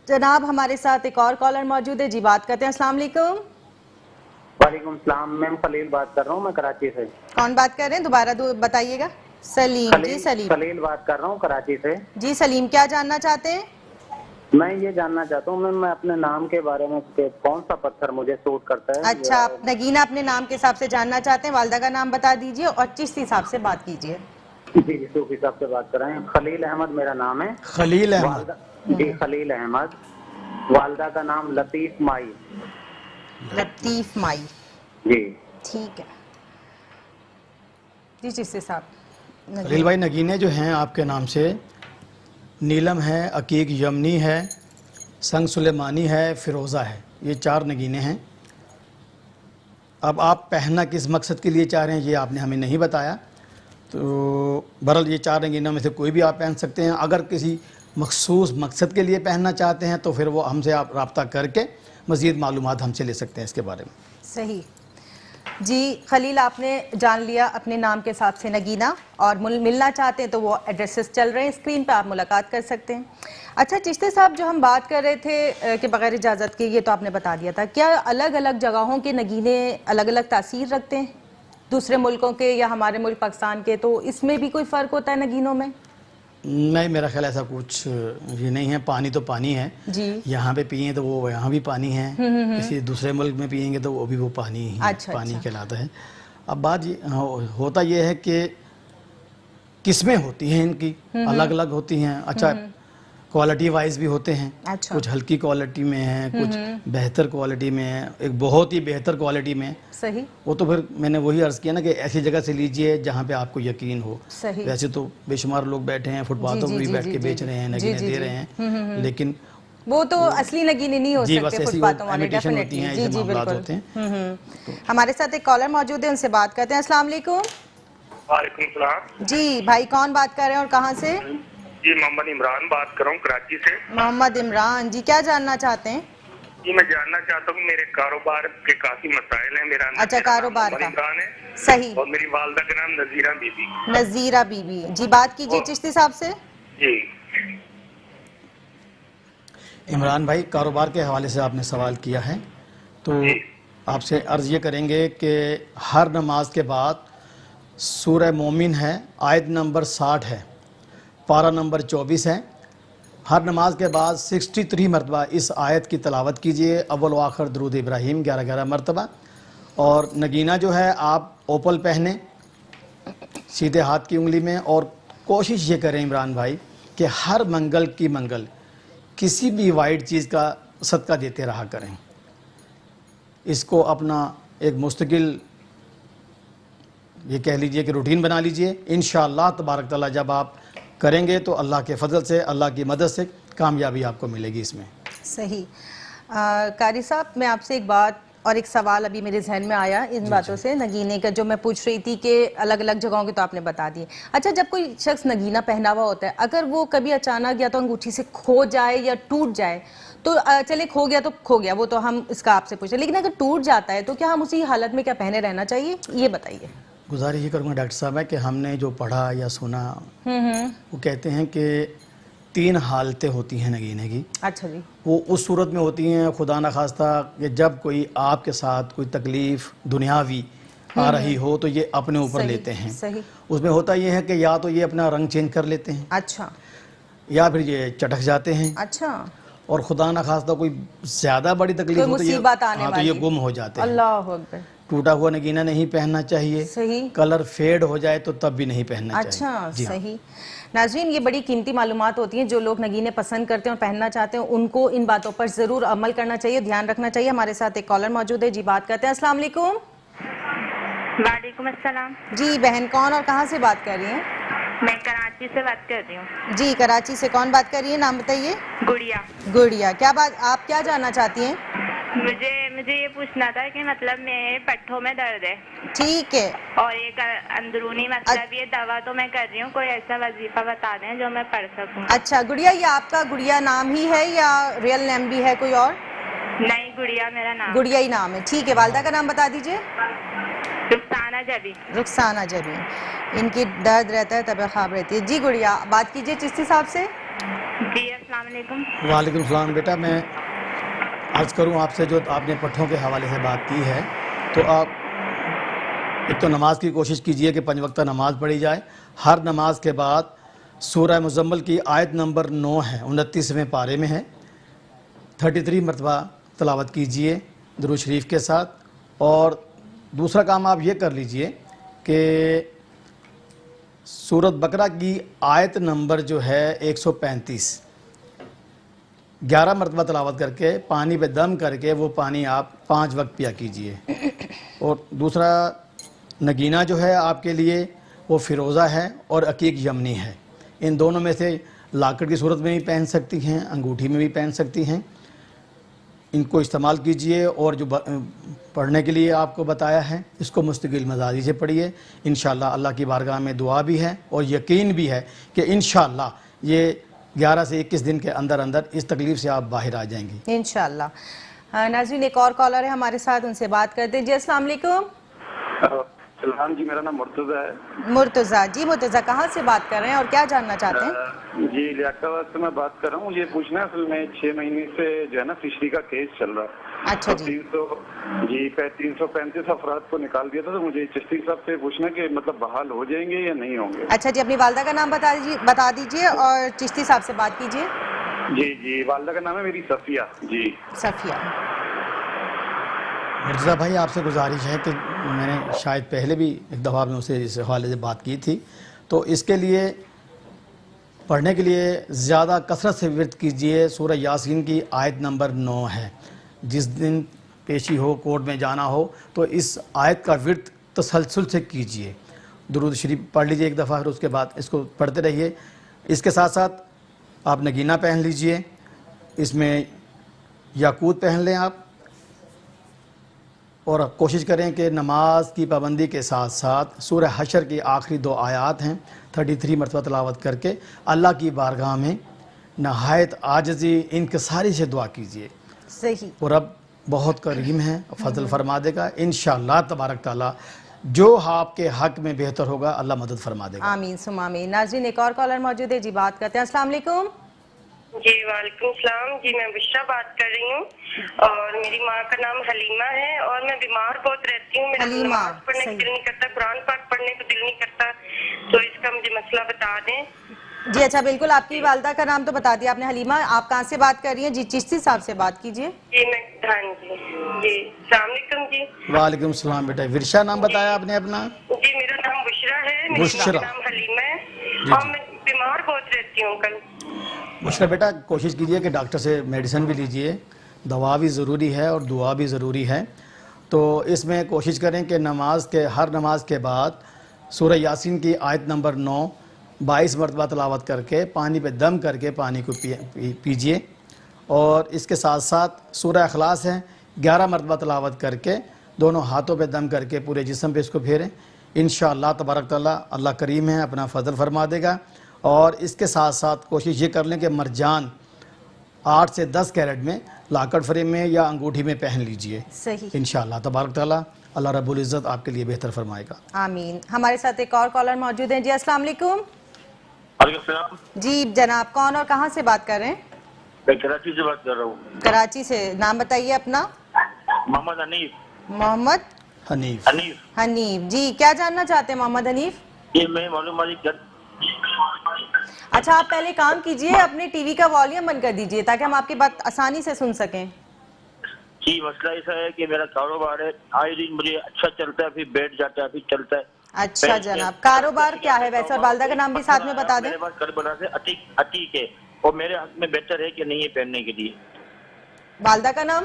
जनाब, हमारे साथ एक और कॉलर मौजूद है। जी बात करते हैं। अस्सलाम वालेकुम। वालेकुम सलाम, मैं खलील बात कर रहा हूँ, मैं कराची से। कौन बात कर रहे हैं? दोबारा बताइएगा। सलीम। जी सलीम। खलील बात कर रहा हूँ कराची से। जी सलीम, क्या जानना चाहते हैं? मैं ये जानना चाहता हूँ मैं अपने नाम के बारे में कि कौन सा पत्थर मुझे सूट करता है। अच्छा, आप नगीना अपने नाम के हिसाब से जानना चाहते हैं, वालदा का नाम बता दीजिए और चिश्ती हिसाब से बात कीजिए। जी सूफी साहब से बात कर रहे हैं। खलील अहमद मेरा नाम है। खलील अहमद। जी खलील अहमद। वालदा का नाम लतीफ माई। लतीफ माई। जी ठीक है जी चिश्ती साहब। खलील भाई, नगीने जो हैं आपके नाम से नीलम है, अकीक यमनी है, संग सुलेमानी है, फिरोज़ा है, ये 4 नगीने हैं। अब आप पहनना किस मकसद के लिए चाह रहे हैं ये आपने हमें नहीं बताया, तो बहरहाल ये 4 नगीनों में से कोई भी आप पहन सकते हैं। अगर किसी मखसूस मकसद के लिए पहनना चाहते हैं तो फिर वो हमसे आप रब्ता करके मज़ीद मालूमात हमसे ले सकते हैं इसके बारे में। सही जी खलील, आपने जान लिया अपने नाम के हिसाब से नगीना, और मिलना चाहते हैं तो वो एड्रेसेस चल रहे हैं स्क्रीन पे, आप मुलाकात कर सकते हैं। अच्छा चिश्ती साहब, जो हम बात कर रहे थे कि बगैर इजाज़त के, ये तो आपने बता दिया था, क्या अलग अलग जगहों के नगीने अलग अलग तासीर रखते हैं दूसरे मुल्कों के या हमारे मुल्क पाकिस्तान के, तो इसमें भी कोई फ़र्क होता है नगीनों में? नहीं, मेरा ख्याल ऐसा कुछ ये नहीं है। पानी तो पानी है जी, यहाँ पे पिए तो वो यहाँ भी पानी है, किसी दूसरे मुल्क में पिएंगे तो वो भी वो पानी ही अच्छा, पानी अच्छा। कहलाता है। अब बात होता ये है कि किस्में होती हैं इनकी, अलग अलग होती हैं। अच्छा, क्वालिटी वाइज भी होते हैं। अच्छा। कुछ हल्की क्वालिटी में है, कुछ बेहतर क्वालिटी में है, एक बहुत ही बेहतर क्वालिटी में। सही। वो तो फिर मैंने वही अर्ज़ किया ना कि ऐसी जगह से लीजिए जहाँ पे आपको यकीन हो। सही। वैसे तो बेशुमार लोग बैठे हैं फुटपाथों पर भी बैठ के बेच रहे हैं, नगीने दे रहे हैं, लेकिन वो तो असली नगीने नहीं हो जी, बस सकते ऐसी फुटपाथों वाले, imitation होती हैं, डेफिनेटली। जी ऐसे जी मामलात बिल्कुल। होते हैं। हमारे साथ एक कॉलर मौजूद है, उनसे बात करते हैं। अस्सलाम वालेकुम। वालेकुम सलाम जी भाई, कौन बात कर रहे हैं और कहाँ से? जी मोहम्मद इमरान बात कर रहा हूँ कराची से। मोहम्मद इमरान जी, क्या जानना चाहते हैं? जी मैं जानना चाहता हूँ मेरे कारोबार के काफी मसाइल हैं। मेरा अच्छा, कारोबार का। इमरान है। सही। और मेरी वालदा का नाम नजीरा बीबी। नजीरा बीबी जी, बात कीजिए चिश्ती साहब से। जी इमरान भाई, कारोबार के हवाले से आपने सवाल किया है, तो आपसे अर्ज़ ये करेंगे कि हर नमाज के बाद सूरह मोमिन है, आयत नंबर 60 है, पारा नंबर 24 है। हर नमाज के बाद 63 मरतबा इस आयत की तलावत कीजिए, अव्वल व आखिर दरूद इब्राहीम 11-11 मरतबा। और नगीना जो है आप ओपल पहने सीधे हाथ की उंगली में, और कोशिश ये करें इमरान भाई कि हर मंगल की मंगल किसी भी वाइट चीज़ का सदका देते रहा करें। इसको अपना एक मुस्तकिल ये कह लीजिए कि रूटीन बना लीजिए। इंशाअल्लाह तबारक तआला जब आप करेंगे तो अल्लाह के फजल से, अल्लाह की मदद से कामयाबी आपको मिलेगी इसमें। सही। कारी साहब, मैं आपसे एक बात और एक सवाल अभी मेरे जहन में आया इन बातों से, नगीने का जो मैं पूछ रही थी कि अलग अलग जगहों के तो आपने बता दिए। अच्छा, जब कोई शख्स नगीना पहना हुआ होता है, अगर वो कभी अचानक या तो अंगूठी से खो जाए या टूट जाए, तो चले खो गया तो खो गया, वो तो हम इसका आपसे पूछे, लेकिन अगर टूट जाता है तो क्या हम उसी हालत में क्या पहने रहना चाहिए, ये बताइए। गुजारिश ये करूँगा डॉक्टर साहब है कि हमने जो पढ़ा या सुना, वो कहते हैं कि 3 हालतें होती हैं नगीने की। अच्छा जी। वो उस सूरत में होती हैं, खुदा न खास्ता, कि जब कोई आपके साथ कोई तकलीफ़ दुनियावी आ रही हो तो ये अपने ऊपर लेते हैं। सही। उसमें होता ये है कि या तो ये अपना रंग चेंज कर लेते हैं, अच्छा, या फिर ये चटक जाते हैं, अच्छा, और खुदा न खास्ता कोई ज़्यादा बड़ी तकलीफ कोई हो तो ये मुसीबत आने हाँ, तो ये वाली। गुम हो जाते हैं। अल्लाह अकबर। टूटा हुआ नगीना नहीं पहनना चाहिए। सही। कलर फेड हो जाए तो तब भी नहीं पहनना अच्छा, चाहिए। जी हाँ। सही। नाज़रीन, ये बड़ी कीमती मालूमात होती हैं, जो लोग नगीने पसंद करते हैं और पहनना चाहते हैं उनको इन बातों पर ज़रूर अमल करना चाहिए, ध्यान रखना चाहिए। हमारे साथ एक कॉलर मौजूद है, जी बात करते हैं। अस्सलाम वालेकुम। वालेकुम अस्सलाम। जी बहन, कौन और कहाँ से बात कर रही हैं? मैं कराची से बात कर रही हूँ। जी, कराची से कौन बात कर रही है, नाम बताइए। गुड़िया। गुड़िया, क्या बात, आप क्या जानना चाहती हैं? मुझे ये पूछना था कि मतलब मेरे पट्ठों में दर्द है। ठीक है। और एक अंदरूनी मतलब ये दवा तो मैं कर रही हूँ, कोई ऐसा वजीफा बता दें जो मैं पढ़ सकूँ। अच्छा गुड़िया, ये आपका गुड़िया नाम ही है या रियल नेम भी है कोई और? नहीं, गुड़िया मेरा नाम। गुड़िया ही नाम है, ठीक है। वालदा का नाम बता दीजिए। रुखसाना जबी। रुखसाना जबी। इनकी दर्द रहता है, तबीयत खराब रहती है। जी गुड़िया, बात कीजिए चिश्ती साहब से। जी अस्सलाम वालेकुम। वालेकुम सलाम। बेटा, मैं अर्ज़ करूँ आपसे, जो आपने पट्ठों के हवाले से बात की है, तो आप एक तो नमाज की कोशिश कीजिए कि 5 वक्त नमाज पढ़ी जाए। हर नमाज के बाद सूरह मुज़म्मिल की आयत नंबर 9 है, 29वें पारे में है, 33 मरतबा तलावत कीजिए दुरूद शरीफ के साथ। और दूसरा काम आप ये कर लीजिए कि सूरत बकरा की आयत नंबर जो है 135 11 मरतबा तलावत करके पानी पे दम करके वो पानी आप 5 वक्त पिया कीजिए। और दूसरा नगीना जो है आपके लिए वो फ़िरोज़ा है और अकीक यमनी है। इन दोनों में से लाकड़ की सूरत में भी पहन सकती हैं, अंगूठी में भी पहन सकती हैं। इनको इस्तेमाल कीजिए और जो पढ़ने के लिए आपको बताया है इसको मुस्तकिल मजाजी से पढ़िए। इंशाअल्लाह अल्लाह की बारगाह में दुआ भी है और यकीन भी है कि इंशाअल्लाह ये 11 से 21 दिन के अंदर अंदर इस तकलीफ़ से आप बाहर आ जाएंगी इंशाअल्लाह। नाज़रीन, एक और कॉलर है हमारे साथ, उनसे बात करते हैं। जी अस्सलाम वालेकुम। सलाम जी, मेरा नाम मुर्तज़ा है। मुर्तज़ा जी, मुर्तज़ा कहाँ से बात कर रहे हैं और क्या जानना चाहते हैं? जी लियाकताबाद से मैं बात कर रहा हूँ। ये पूछना है, असल में 6 महीने से जो है ना फिशरी का केस चल रहा है। अच्छा तो जी। 335 अफराद को निकाल दिया था। तो मुझे चिश्ती साहब से पूछना कि मतलब बहाल हो जाएंगे या नहीं होंगे। अच्छा जी, अपनी वालदा का नाम बता दीजिए और चिश्ती साहब से बात कीजिए। जी जी, वालदा का नाम है मेरी सफिया जी। सफिया। मुर्तज़ा भाई, आपसे गुजारिश है कि मैंने शायद पहले भी एक दफ़ा में उसे इस हवाले से बात की थी, तो इसके लिए पढ़ने के लिए ज़्यादा कसरत से विर्द कीजिए। सूरह यासीन की आयत नंबर 9 है। जिस दिन पेशी हो, कोर्ट में जाना हो, तो इस आयत का विर्द तसलसल से कीजिए। दुरूद शरीफ पढ़ लीजिए एक दफ़ा, फिर उसके बाद इसको पढ़ते रहिए। इसके साथ साथ आप नगीना पहन लीजिए, इसमें याकूत पहन लें आप, और कोशिश करें कि नमाज की पाबंदी के साथ साथ सूरह हशर की आखिरी 2 आयात हैं 33 मरतबा तलावत करके अल्लाह की बारगाह में नहायत आजिज़ी इंकिसारी से दुआ कीजिए। सही। और अब बहुत करीम है, फजल फरमा देगा इंशाअल्लाह तबारक ताला। जो आपके हक में बेहतर होगा अल्लाह मदद फरमा देगा। आमीन सुम आमीन। नाज़रीन, एक और कॉलर मौजूद है जी, बात करते हैं। अस्सलाम वालेकुम। जी वालेकुम सलाम जी, मैं बुशरा बात कर रही हूँ और मेरी माँ का नाम हलीमा है और मैं बीमार बहुत रहती हूँ। मेरा नमाज पढ़ने को दिल नहीं करता, कुरान पाक पढ़ने को दिल नहीं करता, तो इसका मुझे मसला बता दें। जी अच्छा, बिल्कुल। आपकी वालदा का नाम तो बता दिया आपने, हलीमा। आप कहाँ से बात कर रही हैं? जी चिश्ती साहब से बात कीजिए। जी मैं, हाँ जी जी, अस्सलाम वालेकुम जी। वालेकुम सलाम बेटा। विरशा नाम बताया आपने अपना? जी मेरा नाम बुशरा है, मेरी माँ का नाम हलीमा है और मैं बीमार बहुत रहती हूँ। कल मुश्किल बेटा, कोशिश कीजिए कि डॉक्टर से मेडिसिन भी लीजिए, दवा भी ज़रूरी है और दुआ भी ज़रूरी है। तो इसमें कोशिश करें कि हर नमाज के बाद सूरह यासीन की आयत नंबर 9 22 मरतबा तलावत करके पानी पे दम करके पानी को पीजिए। और इसके साथ साथ सूरह इखलास है 11 मरतबा तलावत करके दोनों हाथों पे दम करके पूरे जिस्म पे इसको फेरें। इंशाअल्लाह तबारक ताला अल्लाह करीम है, अपना फजल फरमा देगा। और इसके साथ साथ कोशिश ये कर लें कि मरजान 8 से 10 कैरेट में लाकड़ फ्रेम में या अंगूठी में पहन लीजिए। सही। इंशाअल्लाह तबारक ताला अल्लाह रब्बुल इज़्ज़त आपके लिए बेहतर फरमाएगा। आमीन। हमारे साथ एक और कॉलर मौजूद हैं। जी अस्सलाम वालेकुम। जी जनाब, कौन और कहाँ से बात कर रहे हैं? मैं कराची से बात कर रहा हूँ। कराची से। नाम बताइए अपना। मोहम्मद हनीफ। मोहम्मद हनीफ। हनीफ जी, क्या जानना चाहते हैं मोहम्मद हनीफ? ये मैं मालूम अच्छा, आप पहले काम कीजिए, अपने टीवी का वॉल्यूम बंद कर दीजिए ताकि हम आपकी बात आसानी से सुन सकें। जी मसला ऐसा है कि मेरा कारोबार है, आए दिन मुझे अच्छा चलता है, फिर बैठ जाता है, फिर चलता है। अच्छा जनाब, कारोबार क्या है वैसे, और वालदा का नाम भी साथ में बता दें। मेरे पास करबला से अतीक है और मेरे हक में बेहतर है कि नहीं है पहनने के लिए। वालदा का नाम?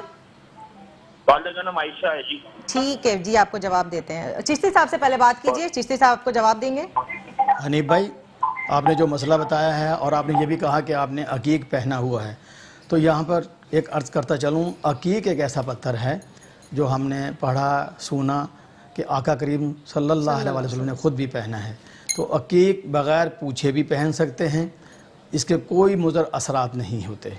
वालदा का नाम आयशा है जी। ठीक है जी, आपको जवाब देते हैं। चिश्ती साहब से पहले बात कीजिए, चिश्ती साहब आपको जवाब देंगे। हनीफ भाई, आपने जो मसला बताया है और आपने ये भी कहा कि आपने अकीक पहना हुआ है, तो यहाँ पर एक अर्ज़ करता चलूँ, अकीक एक ऐसा पत्थर है जो हमने पढ़ा सुना कि आका करीम सल्लल्लाहु अलैहि वसल्लम ने ख़ुद भी पहना है। तो अकीक बग़ैर पूछे भी पहन सकते हैं, इसके कोई मुज़र असरात नहीं होते।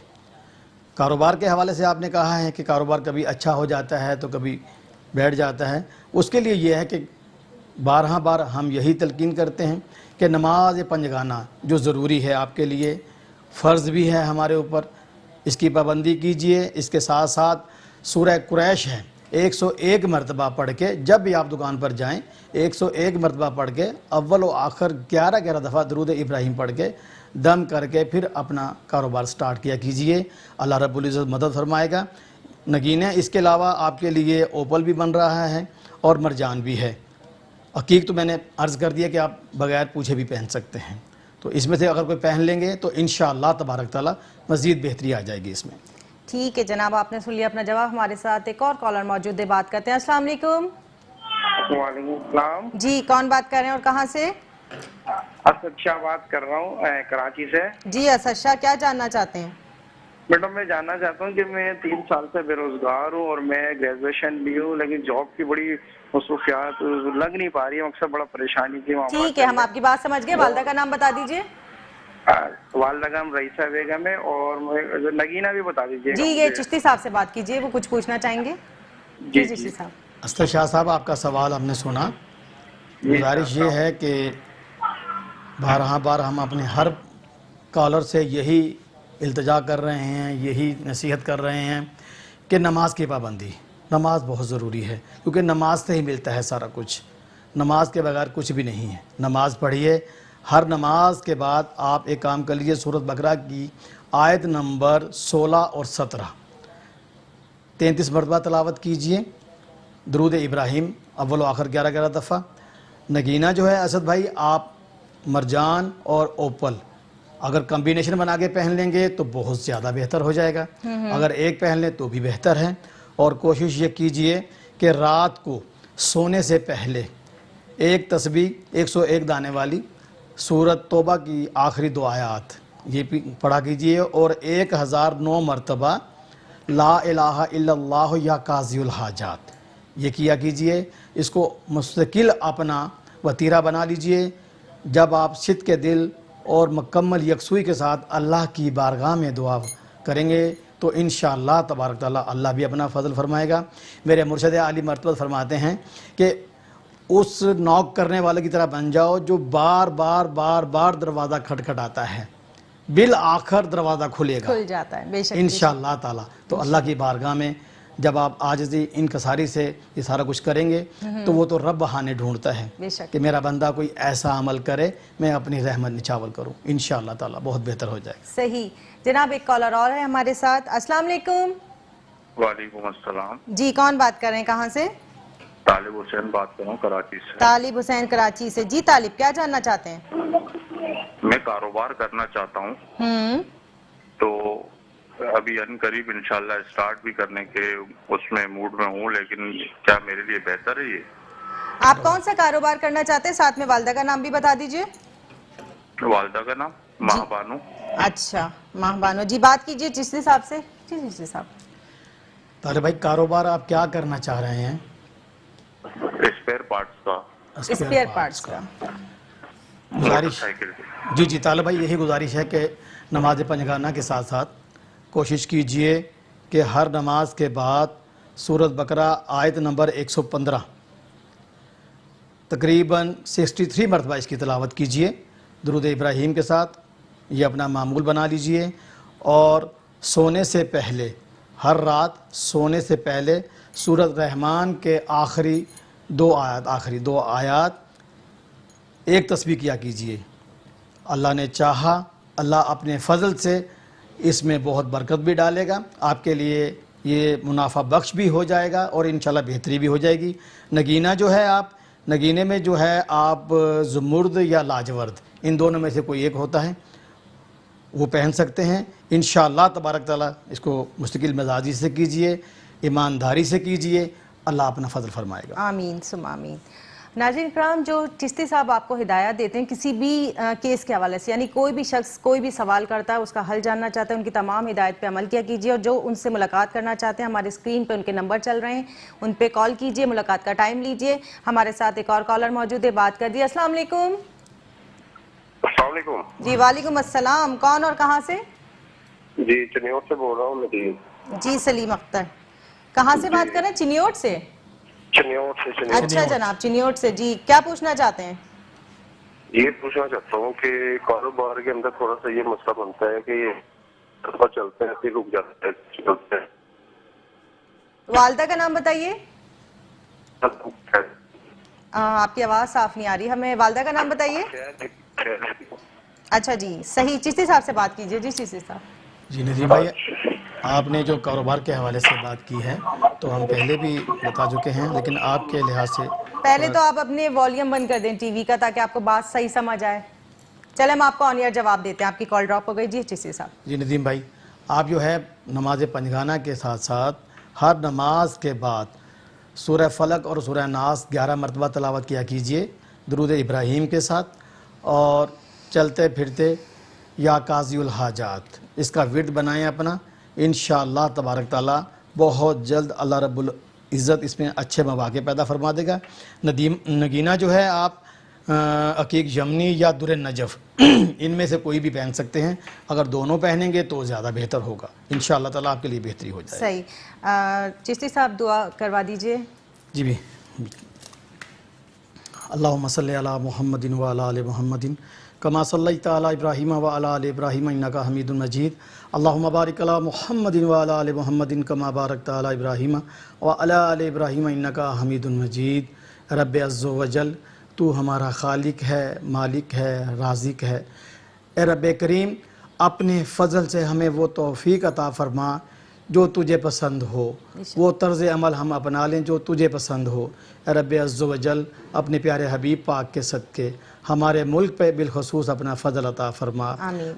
कारोबार के हवाले से आपने कहा है कि कारोबार कभी अच्छा हो जाता है तो कभी बैठ जाता है। उसके लिए ये है कि बार हम यही तलकीन करते हैं कि नमाज पंजगाना जो ज़रूरी है आपके लिए, फ़र्ज़ भी है हमारे ऊपर, इसकी पाबंदी कीजिए। इसके साथ साथ सूरह कुरैश है 101 मरतबा पढ़ के, जब भी आप दुकान पर जाएं 101 मरतबा पढ़ के अव्वल व आखिर 11 दफ़ा दरूद इब्राहिम पढ़ के दम करके फिर अपना कारोबार स्टार्ट किया कीजिए। अल्लाह रब्बुल इज़्ज़त मदद फरमाएगा। नगीने, इसके अलावा आपके लिए ओपल भी बन रहा है और मरजान भी है। हकीक तो मैंने अर्ज़ कर दिया कि आप बग़ैर पूछे भी पहन सकते हैं, तो इसमें से अगर कोई पहन लेंगे तो इंशाअल्लाह तबारक ताला मज़ीद बेहतरी आ जाएगी इसमें। ठीक है जनाब, आपने सुन लिया अपना जवाब। हमारे साथ एक और कॉलर मौजूद है, बात करते हैं। अस्सलाम वालेकुम। वालेकुम सलाम जी, कौन बात कर रहे हैं और कहाँ से? असद शाह बात कर रहा हूँ कराची से। जी असद शाह, क्या जानना चाहते हैं? मैडम मैं जानना चाहता हूँ कि मैं 3 साल से बेरोजगार हूँ और मैं ग्रेजुएशन भी हूँ, लेकिन जॉब की बड़ी मसरूफियात लग नहीं पा रही है, अक्सर बड़ा परेशानी की। ठीक है, हम आपकी बात समझ गए। वालदा का नाम बता दीजिए। वालदा का नाम रईसा बेगम है और नगीना भी बता दीजिए। जी, ये चिश्ती साहब से बात कीजिए, वो कुछ पूछना चाहेंगे। जी चिश्ती साहब। अस्तर शाह साहब, आपका सवाल हमने सुना। गुजारिश ये है कि बार हम अपने हर कॉलर से यही इल्तिजा कर रहे हैं, यही नसीहत कर रहे हैं कि नमाज की पाबंदी, नमाज बहुत ज़रूरी है, क्योंकि नमाज से ही मिलता है सारा कुछ। नमाज के बगैर कुछ भी नहीं है। नमाज पढ़िए, हर नमाज के बाद आप एक काम कर लीजिए, सूरत बकरा की आयत नंबर 16 और 17 33 मरतबा तलावत कीजिए। दरूद इब्राहिम अव्वल आखिर 11 दफ़ा। नगीना जो है असद भाई, आप मरजान और ओपल अगर कम्बिनेशन बना के पहन लेंगे तो बहुत ज़्यादा बेहतर हो जाएगा। अगर एक पहन लें तो भी बेहतर है। और कोशिश ये कीजिए कि रात को सोने से पहले एक तस्बीह 101 दाने वाली सूरत तौबा की आखिरी 2 आयात ये पढ़ा कीजिए और 1009 मरतबा ला इलाहा इल्लल्लाह या काज़ियुल हाजात ये किया कीजिए। इसको मुस्तकिल अपना वतीरा बना लीजिए। जब आप सिद्क़ के दिल और मुकम्मल यकसुई के साथ अल्लाह की बारगाह में दुआ करेंगे तो इंशाअल्लाह तबारक ताला अल्लाह भी अपना फजल फरमाएगा। मेरे मुर्शद आली मरतबा फरमाते हैं कि उस नॉक करने वाले की तरह बन जाओ जो बार बार दरवाज़ा खटखटाता है, बिल आखिर दरवाज़ा खुलेगा, खुल जाता है बेशक इंशाअल्लाह ताला। तो अल्लाह की बारगाह में जब आप आजिज़ी इनकसारी से ये सारा कुछ करेंगे तो वो तो रब बहाने ढूंढता है कि मेरा बंदा कोई ऐसा अमल करे, मैं अपनी रहमत निछावर करूँ। इंशाअल्लाह ताला बहुत बेहतर हो जाएगा। सही जनाब, एक कॉलर और है हमारे साथ। अस्सलाम वालेकुम। वालेकुम अस्सलाम। जी, कौन बात कर रहे हैं, कहाँ से? तालिब हुसैन बात कर रहा हूँ कराची से। तालिब हुसैन कराची से। जी तालिब, क्या जानना चाहते हैं? मैं कारोबार करना चाहता हूँ, तो अभी अनकरीब इंशाल्लाह स्टार्ट भी करने के उसमें मूड में हूँ, लेकिन क्या मेरे लिए बेहतर है ये? आप कौन सा कारोबार करना चाहते हैं? साथ में वालदा का नाम भी बता दीजिए। वालदा का नाम महाबानो। अच्छा, महाबानो जी, बात कीजिए चिश्ती साहब से। जी चिश्ती साहब। तारे भाई, कारोबार आप क्या करना चाह रहे हैं? स्पेयर पार्ट्स का। स्पेयर पार्ट्स का। गुजारिश जी ताले भाई, यही गुजारिश है कि नमाज पंजगाना के साथ साथ कोशिश कीजिए कि हर नमाज के बाद सूरत बकरा आयत नंबर 115 तकरीबन 63 मरतबा इसकी तिलावत कीजिए दरूद इब्राहिम के साथ। ये अपना मामूल बना लीजिए और सोने से पहले, हर रात सोने से पहले सूरत रहमान के आखिरी 2 आयात एक तस्बीह किया कीजिए। अल्लाह ने चाहा, अल्लाह अपने फ़ज़ल से इसमें बहुत बरकत भी डालेगा, आपके लिए ये मुनाफा बख्श भी हो जाएगा और इंशाल्लाह बेहतरी भी हो जाएगी। नगीना जो है, आप नगीने में जो है आप ज़ुमुर्द या लाजवर्द इन दोनों में से कोई एक होता है वो पहन सकते हैं। इंशाअल्लाह तबारक ताला इसको मुस्तकिल मिजाजी से कीजिए, ईमानदारी से कीजिए, अल्लाह अपना फजल फरमाएगा। आमीन सुम आमीन। नाज़रीन इकराम, जो चिश्ती साहब आपको हिदायत देते हैं किसी भी केस के हवाले से, यानी कोई भी शख्स कोई भी सवाल करता है, उसका हल जानना चाहता है, उनकी तमाम हिदायत पे अमल किया कीजिए। और जो उनसे मुलाकात करना चाहते हैं, हमारे स्क्रीन पे उनके नंबर चल रहे हैं, उन पे कॉल कीजिए, मुलाकात का टाइम लीजिए। हमारे साथ एक और कॉलर मौजूद है, बात कर दिए। अस्सलाम वालेकुम। जी वालेकुम अस्सलाम। कौन और कहाँ से? जी चिन्योट से बोल रहा हूँ नदीम। जी सलीम अख्तर। कहाँ से बात कर रहे हैं? चिन्योट से। चिन्योट से। अच्छा जनाब, चिन्योट से। जी, क्या पूछना चाहते हैं? ये पूछना चाहता हूँ कि कारोबार के अंदर थोड़ा सा ये मसला बनता है कि चलते हैं फिर रुक जाते हैं, वालदा का नाम बताइए। आपकी आवाज़ साफ नहीं आ रही हमें। वालदा का नाम बताइए। अच्छा जी, सही। चिश्ती साहब से बात कीजिए। जी चिश्ती साहब। जी नदीम भाई, आपने जो कारोबार के हवाले से बात की है तो हम पहले भी बता चुके हैं, लेकिन आपके लिहाज से पहले तो आप अपने वॉल्यूम बंद कर दें टीवी का, ताकि आपको बात सही समझ आए। चले हम आपको ऑन एयर जवाब देते हैं। आपकी कॉल ड्रॉप हो गई। जी चिश्ती साहब। जी नदीम भाई, आप जो है नमाज पंजगाना के साथ साथ हर नमाज के बाद सूरह फलक और सूरह नास 11 मरतबा तलावत किया कीजिए दुरूद इब्राहीम के साथ, और चलते फिरते या काज़ियुल हाजात इसका विर्द बनाएं अपना। इंशाअल्लाह तबारक ताला बहुत जल्द अल्लाह रब्बुल इज़्ज़त इसमें अच्छे मौक़े पैदा फरमा देगा। नगीना जो है आप अकीक यमनी या दुर नजफ़ इनमें से कोई भी पहन सकते हैं। अगर दोनों पहनेंगे तो ज़्यादा बेहतर होगा। इंशाअल्लाह ताला आपके लिए बेहतरी हो जाए। सही। चिश्ती साहब दुआ करवा दीजिए। जी भी। अल्लाहुम्मा सल्ली अला मुहम्मदिन व अला आलि मुहम्मदिन कमा सल्लैता अला इब्राहीम व अला आलि इब्राहीम इन्नका हमीदुम मजीद। अल्लाहुम्मा बारिक अला मुहम्मदिन व अला आलि मुहम्मदिन कमा बारकता अला इब्राहीम व अला आलि इब्राहीम इन्नका हमीदुम मजीद। रब्बे अज़्ज़ व जल, तू हमारा खालिक है, मालिक है, राज़िक है। ए रब्बे करीम, अपने फ़ज़ल से हमें वो तौफ़ीक अता फ़रमा जो तुझे पसंद हो, वो तर्ज़ अमल हम अपना लें जो तुझे पसंद हो। ए रब्बे अज़्ज़ व जल, अपने प्यारे हबीब पाक के सदक़े हमारे मुल्क पे बिलखसूस अपना फ़ज़ल अता फ़रमा।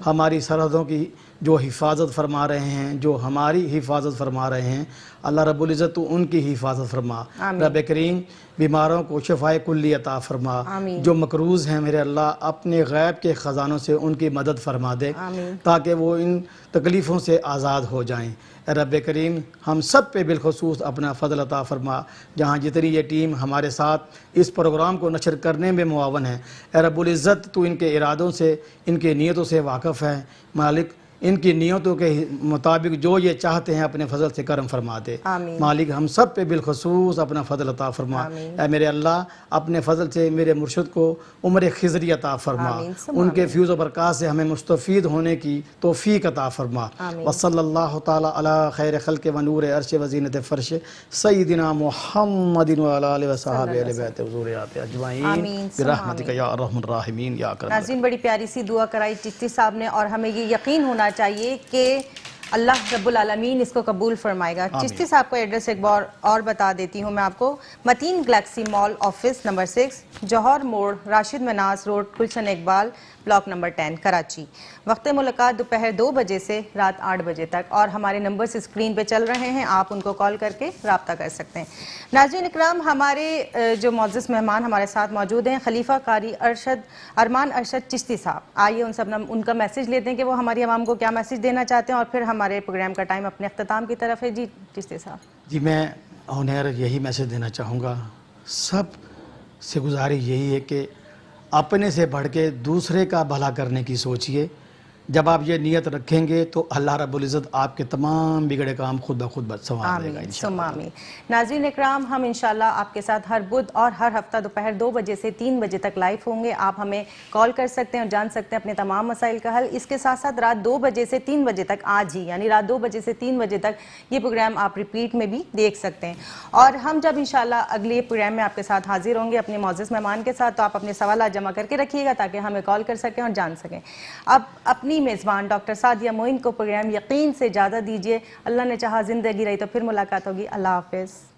हमारी सरहदों की जो हिफाजत फरमा रहे हैं, जो हमारी हिफाजत फरमा रहे हैं, अल्लाह रब्बुल इज़्ज़त तू उनकी हिफाजत फरमा। रब्बे करीम, बीमारों को शफ़ाए कुल्ली अता फ़रमा। जो मकरूज़ हैं मेरे अल्लाह, अपने गैब के ख़जानों से उनकी मदद फरमा दे ताकि वो इन तकलीफ़ों से आज़ाद हो जाएँ। रब्बे करीम, हम सब पे बिलखसूस अपना फ़ज़ल अता फ़रमा। जहाँ जितनी ये टीम हमारे साथ इस प्रोग्राम को नशर करने में मुआवन है, ए रब्बुल इज़्ज़त तू इनके इरादों से, इनके नीयतों से वाक़फ़ है। मालिक, इनकी नियतों के मुताबिक जो ये चाहते हैं अपने फजल से करम फरमा दे। मालिक, हम सब पे बिलखसूस अपना फजल अता फरमा। ऐ मेरे अल्लाह, अपने फजल से मेरे मुर्शिद को उम्र खिज़री अता फरमा। उनके फ्यूज़ व बरक़ात से हमें मुस्तफ़ीद होने की तौफ़ीक अता फरमा। वसल्लल्लाहु ताला अला खैर खल्क़ व नूर अर्श व ज़ीनत फ़र्श सय्यिदिना मुहम्मदिन व अला आलिहि व सहाबिहि अहले बैत व ज़ुर्रिय्यात अजमईन बिरहमतिका या अर्हमर राहिमीन या अकरम। नाज़रीन, बड़ी प्यारी सी दुआ कराई चिश्ती साहब ने, और हमें ये यकीन होना चाहिए कि अल्लाह रब्बुल आलमीन इसको कबूल फरमाएगा। चिश्ती साहब का एड्रेस एक बार और बता देती हूँ मैं आपको। Mateen galaxy mall, office number 6, Johar Mor, Rashid Minhas road, Gulshan Iqbal, block number 10, Karachi. वक्त मुलाकात दोपहर 2 बजे से रात 8 बजे तक, और हमारे नंबर्स स्क्रीन पे चल रहे हैं, आप उनको कॉल करके रब्ता कर सकते हैं। नाज़रीन इकराम, हमारे जो मोअज़्ज़ज़ मेहमान हमारे साथ मौजूद हैं, खलीफा कारी अरमान अरशद चिश्ती साहब। आइए उनका मैसेज लेते हैं कि वो हमारी आवाम को क्या मैसेज देना चाहते हैं, और फिर हमारे प्रोग्राम का टाइम अपने अख्ताम की तरफ है। जी चिश्ती साहब। जी, मैं ऑन एयर यही मैसेज देना चाहूँगा, सब से गुजारिश यही है कि अपने से बढ़ के दूसरे का भला करने की सोचिए। जब आप ये नियत रखेंगे तो अल्लाह रब्बुल इज़्ज़त आपके तमाम बिगड़े काम खुद ब खुद संवार देगा इंशाअल्लाह। नाज़रीन इकराम, हम इंशाअल्लाह आपके साथ हर बुध और हर हफ्ता दोपहर 2 बजे से 3 बजे तक लाइव होंगे। आप हमें कॉल कर सकते हैं और जान सकते हैं अपने तमाम मसाइल का हल। इसके साथ साथ रात 2 बजे से 3 बजे तक, आज ही यानी रात 2 बजे से 3 बजे तक ये प्रोग्राम आप रिपीट में भी देख सकते हैं। और हम जब इंशाअल्लाह अगले प्रोग्राम में आपके साथ हाजिर होंगे अपने मोअज़्ज़ज़ मेहमान के साथ, तो आप अपने सवाल जमा करके रखिएगा ताकि हमें कॉल कर सकें और जान सकें। अब अपनी मेज़बान डॉक्टर सादिया मोइन को प्रोग्राम यकीन से इजाज़त दीजिए। अल्लाह ने चाहा ज़िंदगी रही तो फिर मुलाकात होगी। अल्लाह हाफ़िज़।